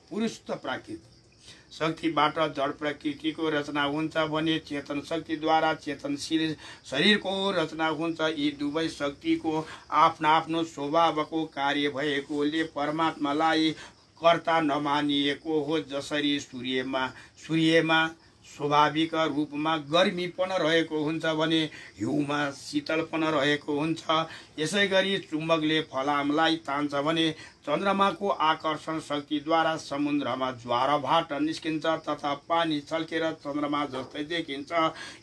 पुरुष त प्राकृतिक शक्तिबाट जड प्रकृतिको रचना हुन्छ भने चेतन शक्तिद्वारा चेतनशील शरीरको रचना हुन्छ। यी दुवै शक्तिको आफ्नो आफ्नो स्वभावको कार्य भएकोले परमात्मालाई कर्ता नमानिएको हो। जसरी सूर्यमा स्वाभाविक रूपमा गर्मीपन रहेको हुन्छ भने हिउँमा शीतलपन रहेको हुन्छ। यसै गरी चुम्बकले फलामलाई तान्छ भने चन्द्रमाको आकर्षण शक्तिद्वारा समुद्रमा ज्वारभाट निस्किन्छ तथा पानी छल्केर चन्द्रमा जस्तै देखिन्छ।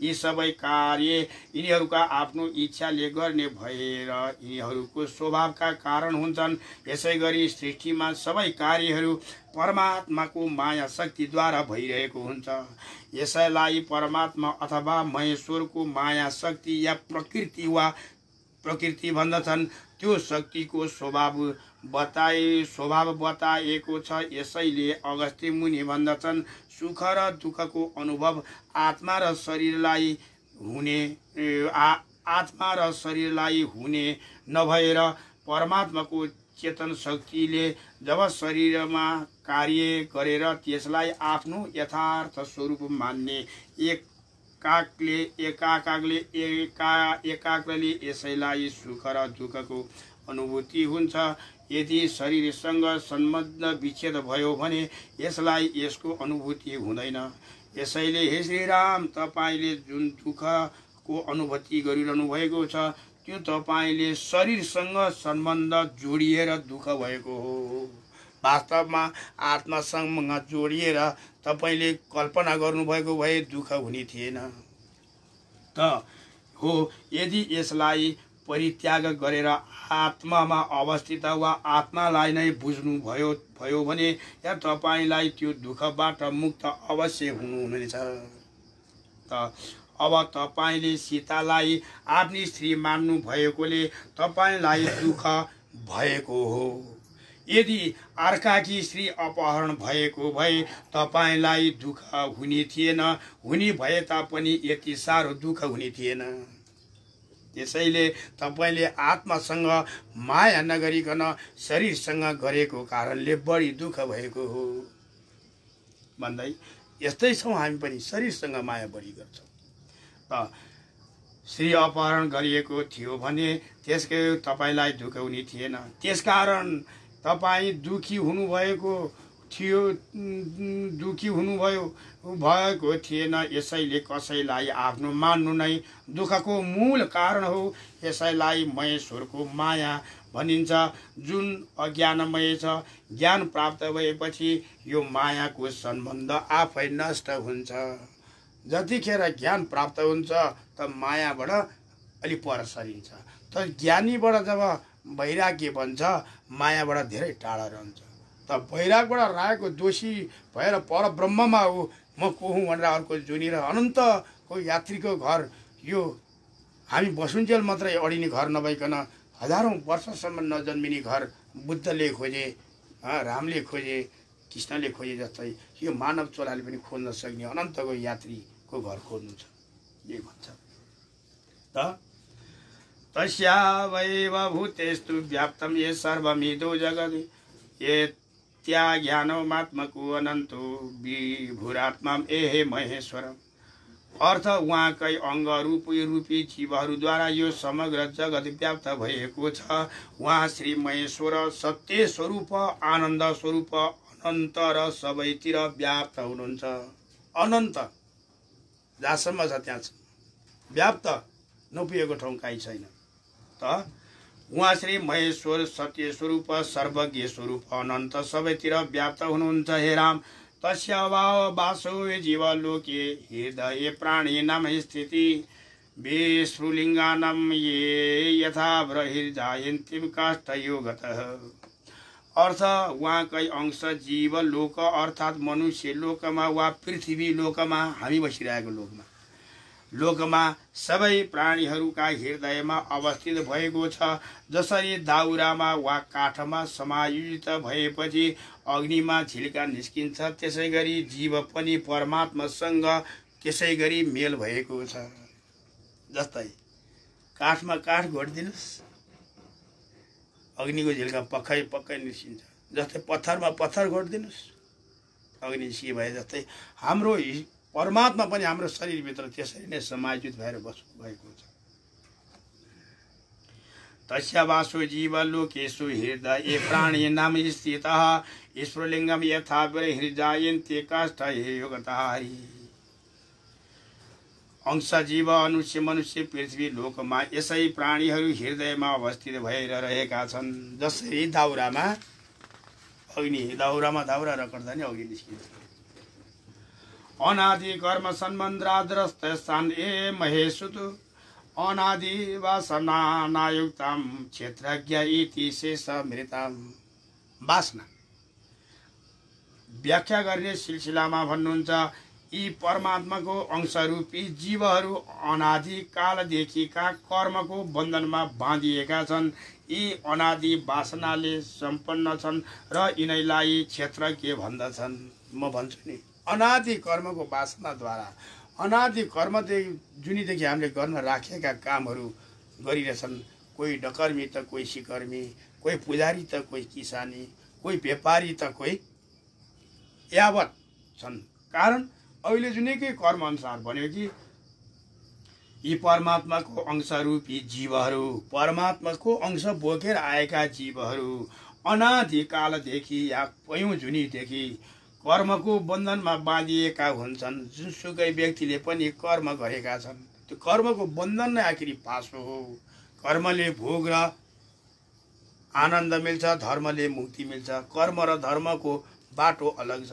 यी सबै कार्य यिनीहरूका आफ्नो इच्छाले गर्ने भएर यिनीहरूको स्वभावका कारण हुन्छन्। यसै गरी सृष्टिमा सबै कार्यहरू परमात्माको माया शक्तिद्वारा भइरहेको हुन्छ। यसैलाई परमात्मा अथवा महेश्वरको माया शक्ति या प्रकृति भन्दछन्। त्यो शक्तिको स्वभाव बताएको छ। यसैले अगस्त्य मुनि भन्दछन्, सुख र दुःखको अनुभव आत्मा र शरीरलाई हुने नभएर परमात्माको चेतन शक्तिले जब शरीरमा कार्य गरेर त्यसलाई आफ्नो यथार्थ स्वरूप मान्ने एकाग्रले यसैलाई सुख र दुःखको अनुभूति हुन्छ। यदि शरीरसँग सम्बन्ध विच्छेद भयो भने यसलाई यसको अनुभूति हुँदैन। यसैले हे श्रीराम, तपाईले जुन दुःखको अनुभूति गरिरहनु भएको छ त्यो तपाईले शरीरसँग सम्बन्ध जोडिएर दुःख भएको हो। वास्तवमा आत्मासँग जोडिएर तपाईले कल्पना गर्नुभएको भए दुःख हुने थिएन त हो। यदि यसलाई परित्याग गरेर आत्मामा अवस्थित वा आत्मालाई नै बुझ्नु भयो भने या तपाईलाई त्यो दुःखबाट मुक्त अवश्य हुनुहुनेछ। त अब तपाईले सीतालाई आफ्नी स्त्री मान्नु भएकोले तपाईलाई दुःख भएको हो। यदि अर्काकी स्त्री अपहरण भएको भए तपाईलाई दुःख हुने थिएन, हुने भए तापनि यति साह्रो दुःख हुने थिएन। त्यसैले तपाईले आत्मासँग माया नगरिकन शरीरसँग गरेको कारणले बढी दुःख भएको हो भन्दै यस्तै छौँ हामी पनि, शरीरसँग माया बढी गर्छौँ। त श्री अपहरण गरिएको थियो भने त्यसकै तपाईलाई दुःख हुने थिएन, त्यसकारण तपाईँ दुखी हुनुभएको थियो, दुखी भएको थिएन। यसैले कसैलाई आफ्नो मान्नु नै दुःखको मूल कारण हो। यसैलाई महेश्वरको माया भनिन्छ, जुन अज्ञानमय छ। ज्ञान प्राप्त भएपछि यो मायाको सम्बन्ध आफै नष्ट हुन्छ। जतिखेर ज्ञान प्राप्त हुन्छ त मायाबाट अलि पर सरिन्छ, तर ज्ञानीबाट जब वैराग्य बन्छ मायाबाट धेरै टाढा रहन्छ। त वैरागबाट रहेको दोषी भएर पर ब्रह्ममा हो म को हुँ भनेर अर्को जुनिएर अनन्तको यात्रीको घर, यो हामी बसुन्जेल मात्रै अडिने घर नभइकन हजारौँ वर्षसम्म नजन्मिने घर बुद्धले खोजे, रामले खोजे, कृष्णले खोजे जस्तै यो मानव चोलाले पनि खोज्न सक्ने अनन्तको यात्रीको घर खोज्नु छ। यही भन्छ त तस्या वैव भूतेस्तु व्याप्तम ये सर्वमिदो जगत् ये त्या ज्ञानमात्मको अनन्तो विभुरात्मा एहे महेश्वरम। अर्थ उहाँकै अङ्ग रूपी जीवहरूद्वारा यो समग्र जगत व्याप्त भएको छ। उहाँ श्री महेश्वर सत्य स्वरूप, आनन्द स्वरूप, अनन्त र सबैतिर व्याप्त हुनुहुन्छ। अनन्त जहाँसम्म छ त्यहाँ छ, व्याप्त नपुगेको ठाउँ काहीँ छैन। त उहाँ श्री महेश्वर सत्य स्वरूप, सर्वज्ञ स्वरूप, अनन्त, सबैतिर व्याप्त हुनुहुन्छ। हे राम, तस्य भाव वासो जीवलोके हृदय प्राणिनाम स्थिति विश्रुलिङ्गानां ये यथा बहिर्जायन्ति काष्ठयोगतः। अर्थ उहाँकै अंश जीवलोक अर्थात् मनुष्य लोकमा वा पृथ्वी लोकमा, हामी बसिरहेको लोकमा सबै प्राणीहरूका हृदयमा अवस्थित भएको छ। जसरी दाउरामा वा काठमा समायोजित भएपछि अग्निमा झिल्का निस्किन्छ, त्यसै गरी जीव पनि परमात्मासँग त्यसै गरी मेल भएको छ। जस्तै काठमा काठ घोटिदिनुहोस्, अग्निको झिल्का पक्कै निस्किन्छ। जस्तै पत्थरमा पत्थर घोटिदिनुहोस्, अग्नि निस्किए भए जस्तै हाम्रो परमात्मा पनि हाम्रो शरीरभित्र त्यसरी नै समायोजित भएर बस्नु भएको छ। तस्य वासो जीवलोकेषु हृदये प्राणिनाम स्थितः ईश्वरलिङ्गम यथा बहिर्जायन्ति काष्ठयोगतः। अंश जीव मनुष्य पृथ्वी लोकमा यसै प्राणीहरू हृदयमा अवस्थित भएर रहेका छन्। जसरी दाउरामा अग्नि, दाउरामा दाउरा रगड्दा नि अग्नि निस्किन्छ। अनादि कर्म सम्बन्धाद्रस्त स्थान ए महेशुतु अनादि वासना नायुक्ताम क्षेत्रज्ञ इति शेषमृताम। वासना व्याख्या गर्ने सिलसिलामा भन्नुहुन्छ, यी परमात्माको अंशरूपी जीवहरू अनादि कालदेखिका कर्मको बन्धनमा बाँधिएका छन्। यी अनादि वासनाले सम्पन्न छन् र यिनैलाई क्षेत्रज्ञ भन्दछन्। म भन्छु नि, अनादि कर्मको वासनाद्वारा, अनादि कर्मदेखि जुनीदेखि हामीले गर्न राखेका कामहरू गरिरहेछन्। कोही डकर्मी त कोही सिकर्मी, कोही पुजारी त कोही किसानी, कोही व्यापारी त कोही यावत छन्। कारण अहिले जुनैकै कर्म अनुसार भन्यो कि यी परमात्माको अंशरूपी जीवहरू, परमात्माको अंश बोकेर आएका जीवहरू अनादिकालदेखि या कयौँ जुनीदेखि कर्मको बन्धनमा बाँधिएका हुन्छन्। जुनसुकै व्यक्तिले पनि कर्म गरेका छन्, त्यो कर्मको बन्धन नै आखिरी पासो हो। कर्मले भोग र आनन्द मिल्छ, धर्मले मुक्ति मिल्छ। कर्म र धर्मको बाटो अलग छ।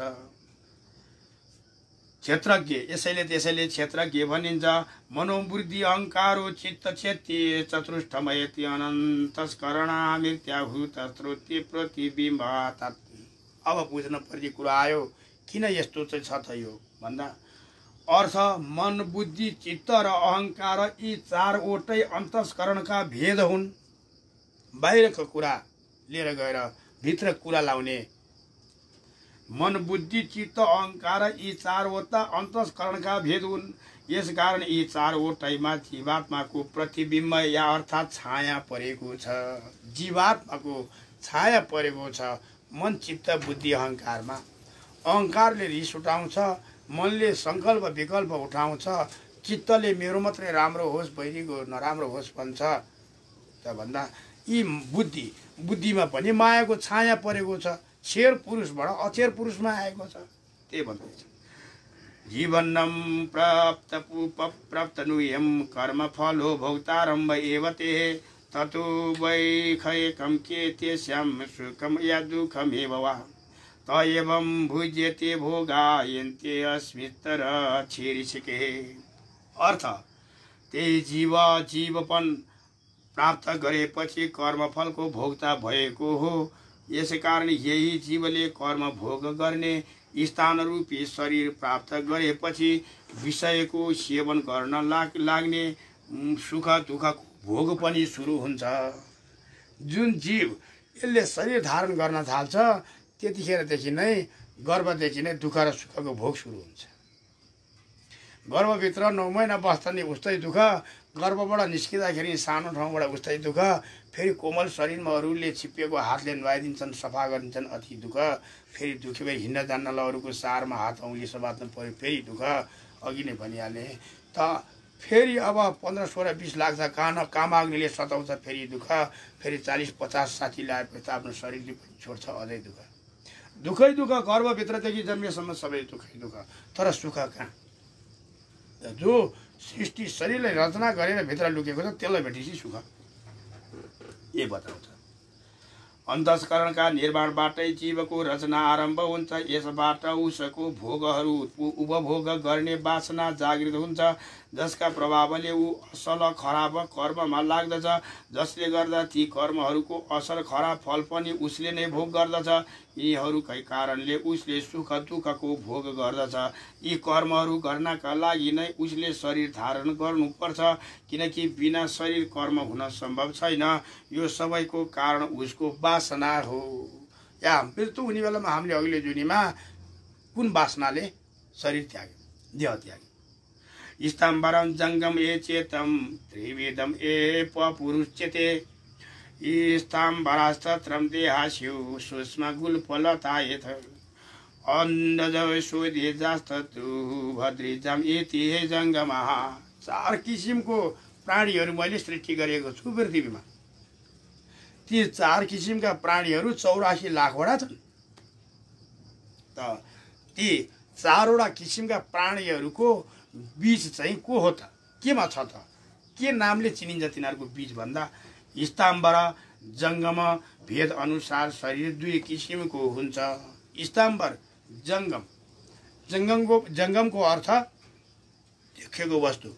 क्षेत्रज्ञ, त्यसैले क्षेत्रज्ञ भनिन्छ। मनोबुद्धि अहङ्कारो चित्त क्षेत्रीय चतुष्टमयति अनन्तस्करणा मृत्याभूत स्रोति प्रतिबिम्बात्। अब बुझ्न पर्ने कुरा आयो, किन यस्तो चाहिँ छ त यो भन्दा अर्थ मन, बुद्धि, चित्त र अहङ्कार यी चारवटै अन्तस्करणका भेद हुन्। बाहिरको कुरा लिएर गएर भित्र कुरा लाउने। मन बुद्धि चित्त अहंकार यी चारवटा अन्तस्करणका भेद हुन्। यसकारण यी चारवटैमा जीवात्माको प्रतिबिम्ब या अर्थात् छाया परेको छ। जीवात्माको छाया परेको छ मन चित्त बुद्धि अहंकारमा। अहंकारले रिस उठाउँछ, मनले संकल्प विकल्प उठाउँछ, चित्तले मेरो मात्रै राम्रो होस् बैरीको नराम्रो होस् भन्छ। त भन्दा यी बुद्धिमा पनि मायाको छाया परेको छ। शेर पुरुषबाट अचेर पुरुषमा आएको छ। त्यही भन्दैछ जीवनम प्राप्तनुयम कर्म फलो भोक्तारम्भ एव ते ततो वैखयकम के तेस्याम सुखम या दुःखमेव वा त एवं भुज्यते भोगायन्ते अस्मितर छिरिसिके। अर्थ त्यही जीवपन प्राप्त गरेपछि कर्मफलको भोक्ता भएको हो। यसकारण यही जीवले कर्म भोग गर्ने स्थान रूपी शरीर प्राप्त गरेपछि विषयको सेवन गर्न लाग्ने सुख दुःखको भोग पनि सुरु हुन्छ। जुन जीव यसले शरीर धारण गर्न थाल्छ त्यतिखेरदेखि नै गर्भदेखि नै दुःख र सुखको भोग सुरु हुन्छ। गर्भभित्र 9 महिना बस्दा नि उस्तै दुःख, गर्भबाट निस्किँदाखेरि सानो ठाउँबाट उस्तै दुःख, फेरि कोमल शरीरमा अरूले छिपिएको हातले नुहाइदिन्छन्, सफा गरिदिन्छन्, अति दुःख, फेरि दुःखी भई हिँड्न जान्नलाई अरूको सारमा हात औँली समात्नु पर्यो, फेरि दुःख। अघि नै भनिहालेँ त फेरि अब 15, 16, 20 लाग्छ कामाग्निले सताउँछ, फेरि दुःख, फेरि 40, 50, 60 लागेपछि त आफ्नो शरीरले पनि छोड्छ, अझै दुःख। दुःखै दुःख, गर्भभित्रदेखि जन्मेसम्म सबै दुःखै दुःख। तर सुख कहाँ? जो सृष्टि शरीरलाई रचना गरेर भित्र लुकेको छ त्यसलाई भेटेपछि सुख ए बताउँछ। अन्तस्करणका निर्माणबाटै जीवको रचना आरम्भ हुन्छ। यसबाट उसको भोगहरू उपभोग गर्ने वासना जागृत हुन्छ, जसका प्रभावले ऊ असल खराब कर्ममा लाग्दछ, जसले गर्दा ती कर्महरूको असल खराब फल पनि उसले नै भोग गर्दछ। यिनीहरूकै कारणले उसले सुख दुःखको भोग गर्दछ। यी कर्महरू गर्नका लागि नै उसले शरीर धारण गर्नुपर्छ, किनकि बिना शरीर कर्म हुन सम्भव छैन। यो सबैको कारण उसको वासना हो। या मृत्यु हुने बेलामा हामीले अघिल्लो जुनीमा कुन वासनाले शरीर त्याग्यो, देह त्याग्यो। स्तम्भरम जङ्गम ए चेतम त्रिवेदम ए पुरुष्यते स्तम्भरास्तत्रम देहास्यु सूक्ष्म गुल्फलतायथ अन्धज सुदेजास्तु भद्रिजम इति हे जङ्गमः। 4 किसिमको प्राणीहरू मैले सृष्टि गरेको छु पृथ्वीमा। ती 4 किसिमका प्राणीहरू 84 लाखवटा छन्। त ती 4वटा किसिमका प्राणीहरूको बीज चाहिँ को हो त? केमा छ त? के नामले चिनिन्छ तिनीहरूको बीज भन्दा स्तम्भर जङ्गम भेद अनुसार शरीर 2 किसिमको हुन्छ। स्तम्भर जङ्गम, जङ्गमको अर्थ देखेको वस्तु,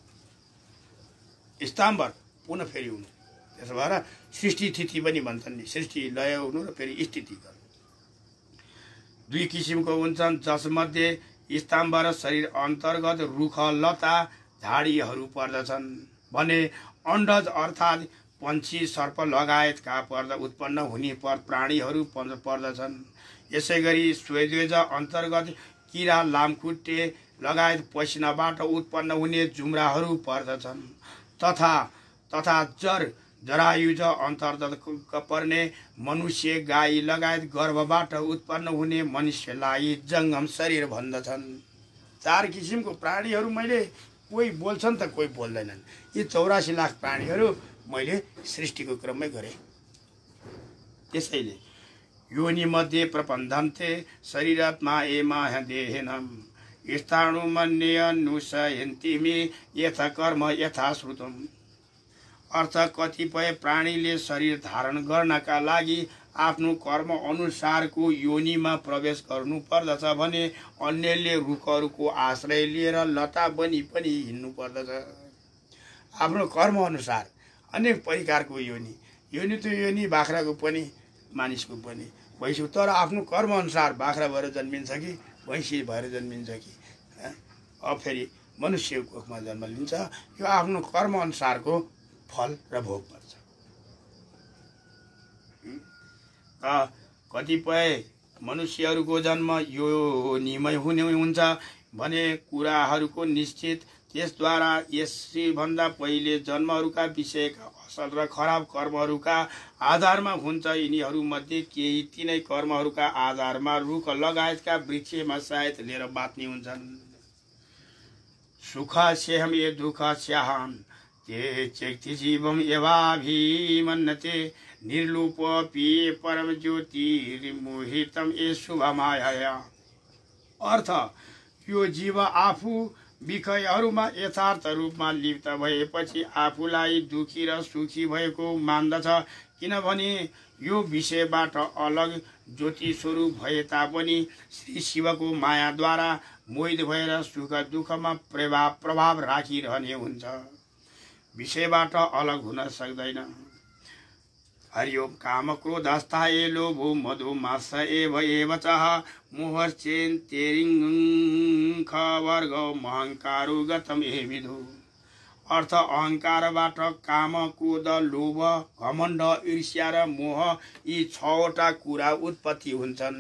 स्तम्भर पुनः फेरि हुनु। त्यसो भएर सृष्टि स्थिति पनि भन्छन् नि, सृष्टि लय हुनु र फेरि स्थिति गर्नु। 2 किसिमको हुन्छन्, जसमध्ये स्तम्भर शरीर अन्तर्गत रुख लता झाडीहरू पर्दछन् भने अण्डज अर्थात् पन्छी सर्प लगायतका उत्पन्न हुने प्राणीहरू पर्दछन्। यसै गरी स्वेदेज अन्तर्गत किरा लामखुट्टे लगायत पसिनाबाट उत्पन्न हुने जुम्राहरू पर्दछन्। तथा जरायुज अन्तर्गत पर्ने मनुष्य गाई लगायत गर्भबाट उत्पन्न हुने मनुष्यलाई जङ्गम शरीर भन्दछन्। 4 किसिमको प्राणीहरू मैले, कोही बोल्छन् त कोही बोल्दैनन्। यी 84 लाख प्राणीहरू मैले सृष्टिको क्रममै गरेँ। त्यसैले योनिमध्ये प्रबन्धन्ते शरीरात्मा एमा देहेनम स्थाणुमन्यनुशयन्ति मे यथा कर्म यथा श्रुतम। अर्थ कतिपय प्राणीले शरीर धारण गर्नका लागि आफ्नो कर्म अनुसारको योनिमा प्रवेश गर्नु पर्दछ भने अन्यले रुखहरूको आश्रय लिएर लता बनी पनि हिँड्नु पर्दछ। आफ्नो कर्म अनुसार अनेक प्रकारको योनि त योनि बाख्राको पनि मानिसको पनि भैँसी, तर आफ्नो कर्म अनुसार बाख्रा भएर जन्मिन्छ कि भैँसी भएर जन्मिन्छ कि अब फेरि मनुष्यको कोखमा जन्म लिन्छ। यो आफ्नो कर्म अनुसारको फल र भोग पर्छ। कतिपय मनुष्यहरूको जन्म यो निमै हुने हुन्छ भने कुराहरूको निश्चित त्यसद्वारा यसभन्दा पहिले जन्महरूका विषयका असल र खराब कर्महरूका आधारमा हुन्छ। यिनीहरूमध्ये केही तिनै कर्महरूका आधारमा रुख लगायतका वृक्षमा सायद लिएर बाँच्ने हुन्छन्। सुख स्याहम ये दुःख स्याहन ते चेक्ति जीवम एवाभिमन्यते निर्लुपोऽपि परम ज्योतिर्मोहितम ए शुभ माया। अर्थ यो जीव आफू विषयहरूमा यथार्थ रूपमा लिप्त भएपछि आफूलाई दुखी र सुखी भएको मान्दछ, किनभने यो विषयबाट अलग ज्योति स्वरूप भए तापनि श्री शिवको मायाद्वारा मोहित भएर सुख दुःखमा प्रभाव राखिरहने हुन्छ, विषयबाट अलग हुन सक्दैन। हरिओम काम क्रोधस्था ए लोभो मधो मास एव चः मोहर्चेन तेरिंख वर्ग महंकारो गतम ए विधु। अर्थ अहंकारबाट काम क्रोध लोभ घमण्ड ईर्ष्या र मोह यी 6वटा कुरा उत्पत्ति हुन्छन्।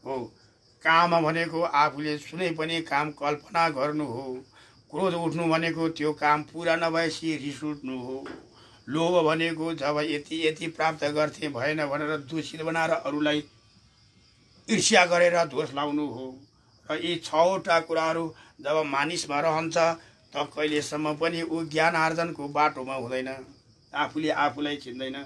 हो काम भनेको आफूले सुनै पनि काम कल्पना गर्नु हो। क्रोध उठ्नु भनेको त्यो काम पूरा नभएपछि रिस उठ्नु हो। लोभ भनेको जब यति प्राप्त गर्थे भएन भनेर दूषित बनाएर अरूलाई ईर्ष्या गरेर दोष लाउनु हो। र यी 6वटा कुराहरू जब मानिसमा रहन्छ त कहिलेसम्म पनि ऊ ज्ञान आर्जनको बाटोमा हुँदैन, आफूले आफूलाई चिन्दैन।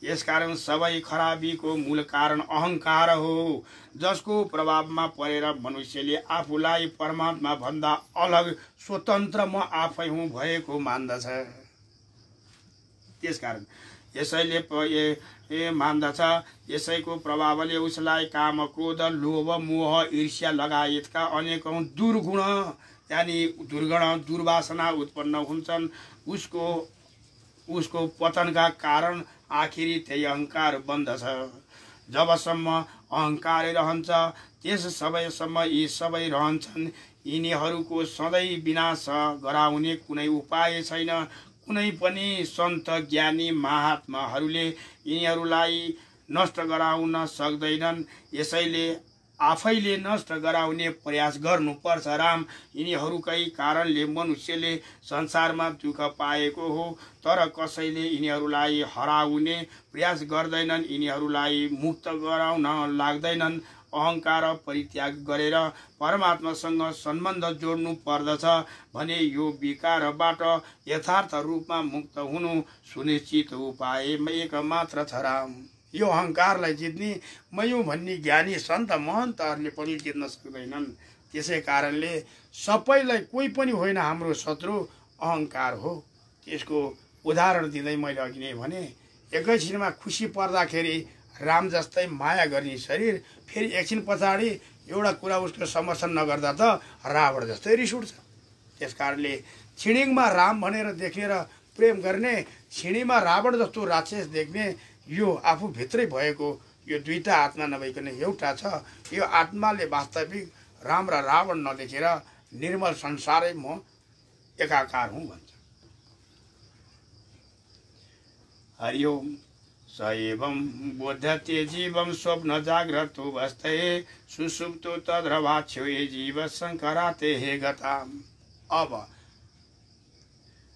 यसकारण सबै खराबीको मूल कारण अहंकार हो, जसको प्रभावमा परेर मनुष्यले आफूलाई परमात्मा भन्दा अलग स्वतन्त्र म आफै हुँ भएको मान्दछ। त्यसकारण यसैले मान्दछ, यसैको प्रभावले उसलाई काम क्रोध लोभ मोह ईर्ष्या लगायतका अनेकौं दुर्गुण यानी दुर्वासना उत्पन्न हुन्छन्। उसको पतनका कारण आखिरी त्यही अहंकार बन्दछ। जबसम्म अहंकार रहन्छ त्यस सबैसम्म यी सबै रहन्छन्। यिनीहरूको सधैँ विनाश गराउने कुनै उपाय छैन। कुनै पनि सन्त ज्ञानी महात्माहरूले यिनीहरूलाई नष्ट गराउन सक्दैनन्। यसैले आफैले नष्ट गराउने प्रयास गर्नुपर्छ। राम, यिनीहरूकै कारणले मनुष्यले संसारमा दुःख पाएको हो, तर कसैले यिनीहरूलाई हराउने प्रयास गर्दैनन्, यिनीहरूलाई मुक्त गराउन लाग्दैनन्। अहंकार परित्याग गरेर परमात्मासँग सम्बन्ध जोड्नु पर्दछ भने यो विकारबाट यथार्थ रूपमा मुक्त हुनु सुनिश्चित उपाय एक मात्र छ। राम, यो अहंकारलाई जित्ने मयू भन्ने ज्ञानी सन्त महन्तहरूले पनि जित्न सक्दैनन्। त्यसै कारणले सबैलाई कोही पनि होइन हाम्रो शत्रु अहंकार हो। त्यसको उदाहरण दिँदै मैले अघि नै भने, एकैछिनमा खुसी पर्दाखेरि राम जस्तै माया गर्ने शरीर फेरि एकछिन पछाडि एउटा कुरा उसको समर्थन नगर्दा त रावण जस्तै रिस उठ्छ। त्यसकारणले छिडिङमा राम भनेर देखेर प्रेम गर्ने, छिडीमा रावण जस्तो राक्षस देख्ने, यो आफू भित्रै भएको यो दुईटा आत्मा नभइकन एउटा छ। यो आत्माले वास्तविक राम र रावण नदेखेर निर्मल संसारै म एकाकार हुँ भन्छ। हरिओम स एवं बोध्यते जीवम स्वप्न जाग्रतो अवस्थे सुसुप्तो तद्रवाच्यो ये जीव शंकराते हे गताम। अब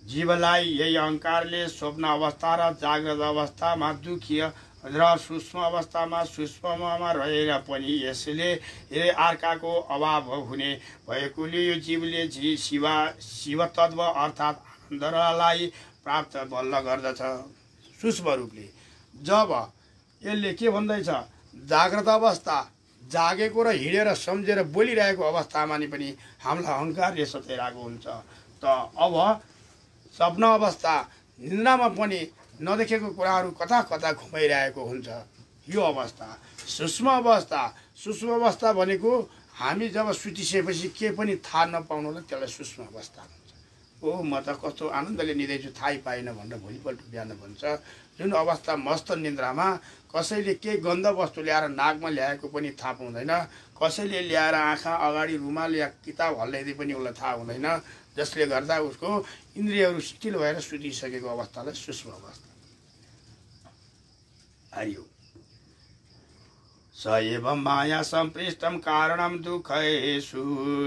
जीवलाई यही अहंकारले स्वप्न अवस्था र जाग्रत अवस्थामा दुखी र सूक्ष्म अवस्थामा सूक्ष्ममा रहेर पनि यसले अर्काको अभाव हुने भएकोले यो जीवले शिव तत्व अर्थात् आनन्दलाई प्राप्त बल्ल गर्दछ। सूक्ष्म रूपले जब यसले के भन्दैछ, जाग्रत अवस्था जागेको र हिँडेर सम्झेर बोलिरहेको अवस्थामा नि पनि हामीलाई अहंकारले सताइरहेको हुन्छ। त अब स्वप्न अवस्था निन्द्रामा पनि नदेखेको कुराहरू कता कता घुमाइरहेको हुन्छ। यो अवस्था सूक्ष्म अवस्था भनेको हामी जब सुतिसकेपछि के पनि थाहा नपाउनुलाई त्यसलाई सूक्ष्म अवस्था भन्छ। ओ म त कस्तो आनन्दले निदैछु थाहै पाइन भनेर भोलिपल्ट बिहान भन्छ। जुन अवस्था मस्त निन्द्रामा कसैले के गन्ध वस्तु ल्याएर नाकमा ल्याएको पनि थाहा पाउँदैन, कसैले ल्याएर आँखा अगाडि रुमाल या किताब हल्लाइदिए पनि उसलाई थाहा हुँदैन, जसले गर्दा उसको इन्द्रियहरू शिथिल भएर सुतिसकेको अवस्थालाई सूक्ष्म अवस्था। हरि ओम। स एव माया सम्पृष्टं कारणं दुःखेषु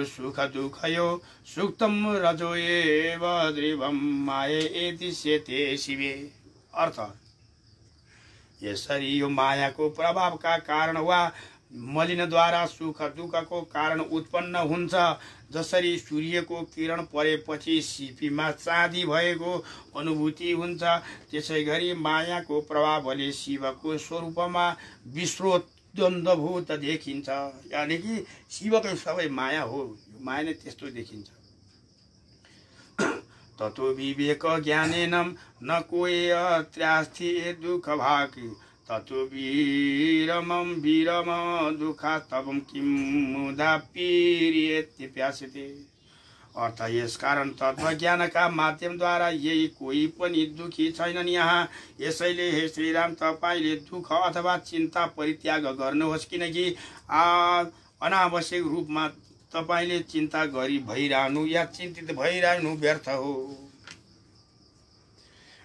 सुख दुःखयो सुक्तं रजो एव ध्रुवं मायेति सेते शिवे। अर्थ यसरी यो मायाको प्रभावका कारण वा मलिनद्वारा सुख दुःखको कारण उत्पन्न हुन्छ। जसरी सूर्यको किरण परेपछि सिपीमा चाँदी भएको अनुभूति हुन्छ, त्यसै गरी मायाको प्रभावले शिवको स्वरूपमा विश्रोत द्वन्द्वभूत देखिन्छ। यानि कि शिवकै सबै माया हो, माया नै त्यस्तो देखिन्छ। ततो विवेक ज्ञानेन न कोय त्रास्ति दुःख भाकी ततो वीरमं वीरम दुःखास्तवं किं मुदा पीर्यते प्यासते। अर्थ यसकारण तत्त्वज्ञानका माध्यमद्वारा यही कोही पनि दुखी छैनन् यहाँ। यसैले हे श्रीराम, तपाईँले दुःख अथवा चिन्ता परित्याग गर्नुहोस्, किनकि अनावश्यक रूपमा तपाईँले चिन्ता गरी भइरहनु या चिन्तित भइरहनु व्यर्थ हो।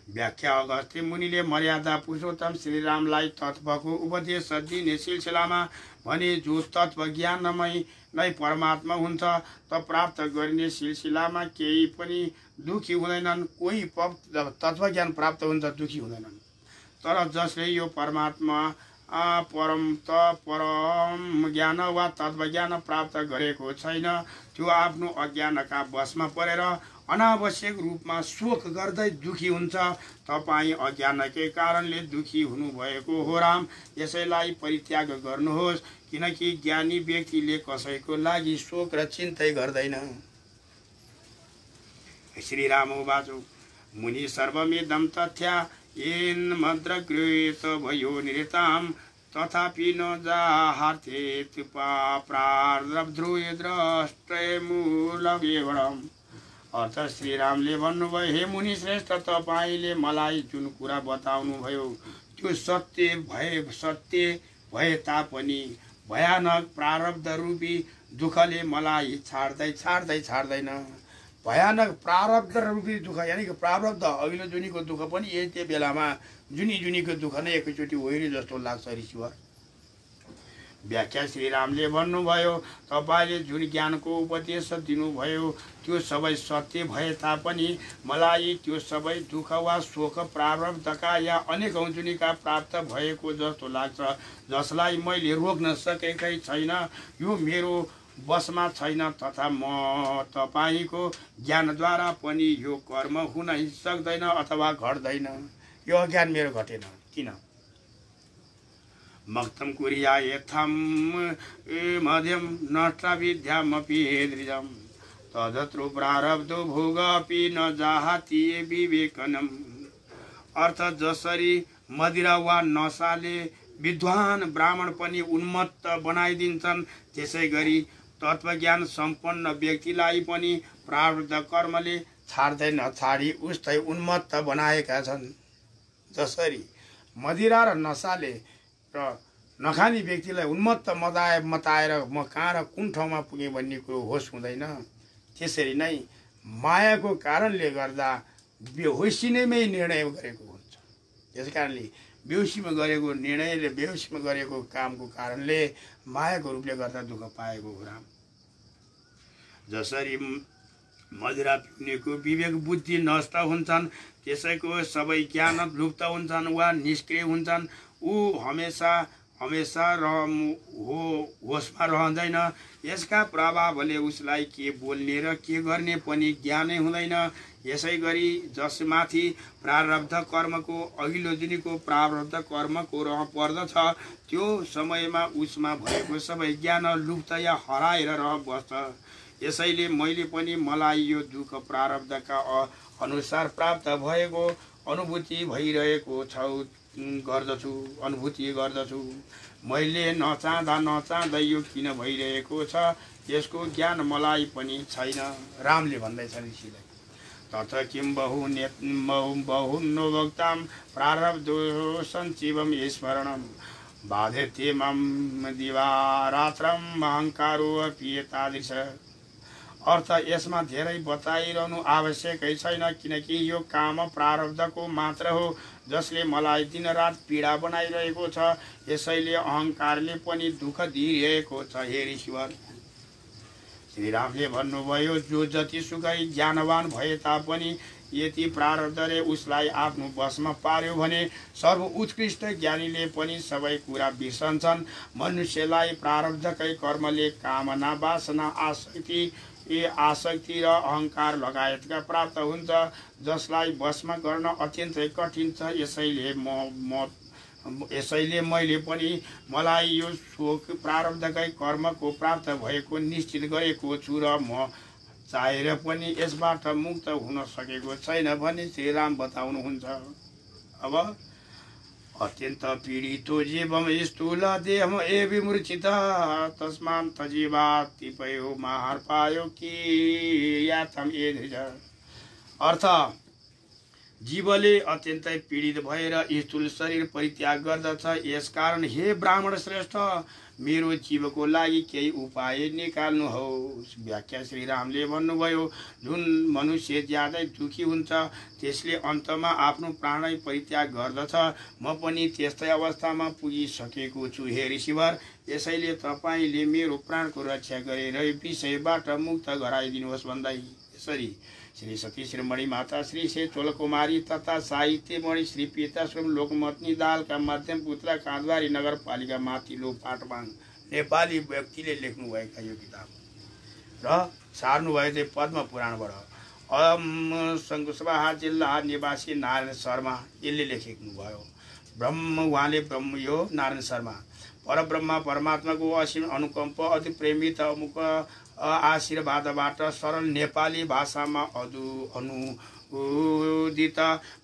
व्याख्या अगस्त्य मुनिले मर्यादा पुरुषोत्तम श्रीरामलाई तत्त्वको उपदेश दिने सिलसिलामा भने जो तत्त्व ज्ञानमय नै परमात्मा हुन्छ त प्राप्त गरिने सिलसिलामा केही पनि दुखी हुँदैनन्। कोही तत्त्वज्ञान प्राप्त हुन्छ दुखी हुँदैनन्। तर जसले यो परमात्मा परम ज्ञान वा तत्त्वज्ञान प्राप्त गरेको छैन, त्यो आफ्नो अज्ञानका वशमा परेर अनावश्यक रूपमा शोक गर्दै दुखी हुन्छ। तपाईँ अज्ञानकै कारणले दुखी हुनुभएको हो राम, यसैलाई परित्याग गर्नुहोस्, किनकि ज्ञानी व्यक्तिले कसैको लागि शोक र चिन्तै गर्दैन। श्रीराम उवाचो मुनि सर्वमिदं तथ्या येन मद्रगृहीत भयो निरताम तथापि न जाहार्थेत प्रारब्धो द्रष्टैमूलकेवलम्। अर्थ श्रीरामले भन्नुभयो, हे मुनि श्रेष्ठ, तपाईँले मलाई जुन कुरा बताउनु भयो त्यो सत्य भए तापनि भयानक प्रारब्ध रूपी दुःखले मलाई छाड्दैन। भयानक प्रारब्ध रूपी दुःख यानि कि प्रारब्ध अघिल्लो जुनीको दुःख पनि यति बेलामा जुनीको दुःख नै एकैचोटि होइन जस्तो लाग्छ ऋषिवर। व्याख्या श्रीरामले भन्नुभयो, तपाईँले जुन ज्ञानको उपदेश दिनुभयो त्यो सबै सत्य भए तापनि मलाई त्यो सबै दुःख वा शोक प्रारब्धका या अनेकौं जुनीका प्राप्त भएको जस्तो लाग्छ, जसलाई मैले रोक्न सकेकै छैन। यो मेरो बसमा छैन तथा म तपाईँको ज्ञानद्वारा पनि यो कर्म हुनै सक्दैन अथवा घट्दैन। यो अज्ञान मेरो घटेन किन? मक्तम कुर्या यथम मध्यम नष्टा विद्यामपि दृजम तदत्रो प्रारब्धो भोगपि न जाहाति विवेकनम। अर्थ जसरी मदिरा वा नशाले विद्वान ब्राह्मण पनि उन्मत्त बनाइदिन्छन्, त्यसै गरी तत्त्वज्ञान सम्पन्न व्यक्तिलाई पनि प्रारब्ध कर्मले छाडी उस्तै उन्मत्त बनाएका छन्। जसरी मदिरा र नशाले र नखाने व्यक्तिलाई उन्मत्त मताएर म कहाँ र कुन ठाउँमा पुगेँ भन्ने कुरो होस हुँदैन, त्यसरी नै मायाको कारणले गर्दा बेहोसीमै निर्णय गरेको हुन्छ। त्यस कारणले बेहोसीमा गरेको निर्णयले बेहोसीमा गरेको कामको कारणले मायाको रूपले गर्दा दुःख पाएको हो राम। जसरी मदिरा पिउनेको विवेक बुद्धि नष्ट हुन्छन्, त्यसैको सबै ज्ञान लुप्त हुन्छन् वा निष्क्रिय हुन्छन्। ऊ हमेसा होसमा रहँदैन। यसका प्रभावले उसलाई के बोल्ने र के गर्ने पनि ज्ञानै हुँदैन। यसै गरी जसमाथि प्रारब्ध कर्मको अघिल्लो दिनको प्रारब्ध कर्मको रह पर्दछ, त्यो समयमा उसमा भएको सबै ज्ञान लुप्त या हराएर बस्छ। यसैले मैले पनि मलाई यो दुःख प्रारब्धका अनुसार प्राप्त भएको अनुभूति गर्दछु। मैले नचाहँदा यो किन भइरहेको छ, यसको ज्ञान मलाई पनि छैन। रामले भन्दैछ ऋषिलाई, तथ किं बहुनो भक्तां प्रारब्धो सञ्जीवम् स्मरणं बाध्यते मां दिवारात्रम् अहङ्कारो अपि एतादृश। अर्थ यसमा धेरै बताइरहनु आवश्यकै छैन, किनकि यो काम प्रारब्धको मात्र हो जसले मलाई दिनरात पीडा बनाइरहेको छ। यसैले अहङ्कारले पनि दुःख दिइरहेको छ। हे ऋषिवर, श्रीरामले भन्नुभयो, जो जतिसुकै ज्ञानवान भए तापनि यदि प्रारब्धले उसलाई आफ्नो वशमा पार्यो भने सर्व उत्कृष्ट ज्ञानीले पनि सबै कुरा बिर्सन्छन्। मनुष्यलाई प्रारब्धकै कर्मले कामना, वासना, आसक्ति र अहङ्कार लगायतका प्राप्त हुन्छ, जसलाई वशमा गर्न अत्यन्तै कठिन छ। यसैले मैले पनि मलाई यो शोक प्रारब्धकै कर्मको प्राप्त भएको निश्चित गरेको छु र म चाहेर पनि यसबाट मुक्त हुन सकेको छैन भनी श्रीराम बताउनुहुन्छ। अब अत्यन्त पीडितो जीवम स्थूल देहम ए विमूर्छित तस्मात् जीवात् तिपयो महार पायो कि यातम ए धिज। अर्थ, जीवले अत्यन्तै पीडित भएर स्थूल शरीर परित्याग गर्दछ। यसकारण हे ब्राह्मण श्रेष्ठ, मेरो जीवको लागि केही उपाय निकाल्नुहोस्। व्याख्या श्रीरामले भन्नुभयो, जुन मनुष्य ज्यादै दुखी हुन्छ त्यसले अन्तमा आफ्नो प्राणै परित्याग गर्दछ। म पनि त्यस्तै अवस्थामा पुगिसकेको छु। हे ऋषिवर, यसैले तपाईँले मेरो प्राणको रक्षा गरेर विषयबाट मुक्त गराइदिनुहोस्। भन्दै यसरी श्री सती श्रीमणी माता श्री से चोलकुमारी तथा साहित्यमणि श्री पीताश्रम लोकमतनी दालका मध्यम पुत्र काँदबारी नगरपालिका माथिल्लो पाटबाङ नेपाली व्यक्तिले लेख्नुभएका यो किताब र सार्नुभयो चाहिँ पद्म पुराणबाट। शङ्कुसभा जिल्ला निवासी नारायण शर्मा यसले लेखेको भयो। उहाँले यो नारायण शर्मा परब्रह्म परमात्माको असीम अनुकम्प अति प्रेमित अमुक आशीर्वादबाट सरल नेपाली भाषामा अनुदित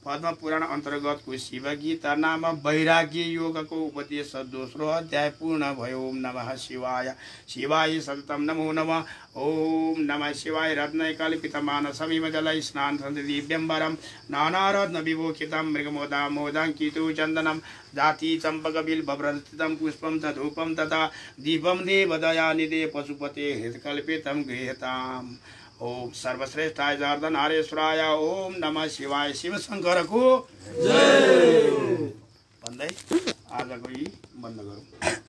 पद्म पुराण अन्तर्गतको शिव गीता नाम वैराग्य योगको उपदेश दोस्रो अध्याय पूर्ण भयो। ओम नमः शिवाय। शिवाय सततम नमो नमः। ओम नमः शिवाय। रत्नै कल्पितमानसमिव जलै स्नानं दिव्यम्बरं नानारत्न विभूषितं मृगमोदामोदाङ्कितो चन्दनं जाति चम्पकबिल्बभ्रस्थितं पुष्पं च धूपं तथा दीपं देवदयानिधे पशुपते हृत्कल्पितं गृह्यताम्। ओम सर्वश्रेष्ठाय जनार्दनारेश्वराय ओम नमः शिवाय। शिव शङ्करको जय भन्दै आजको यी बन्द गरौँ।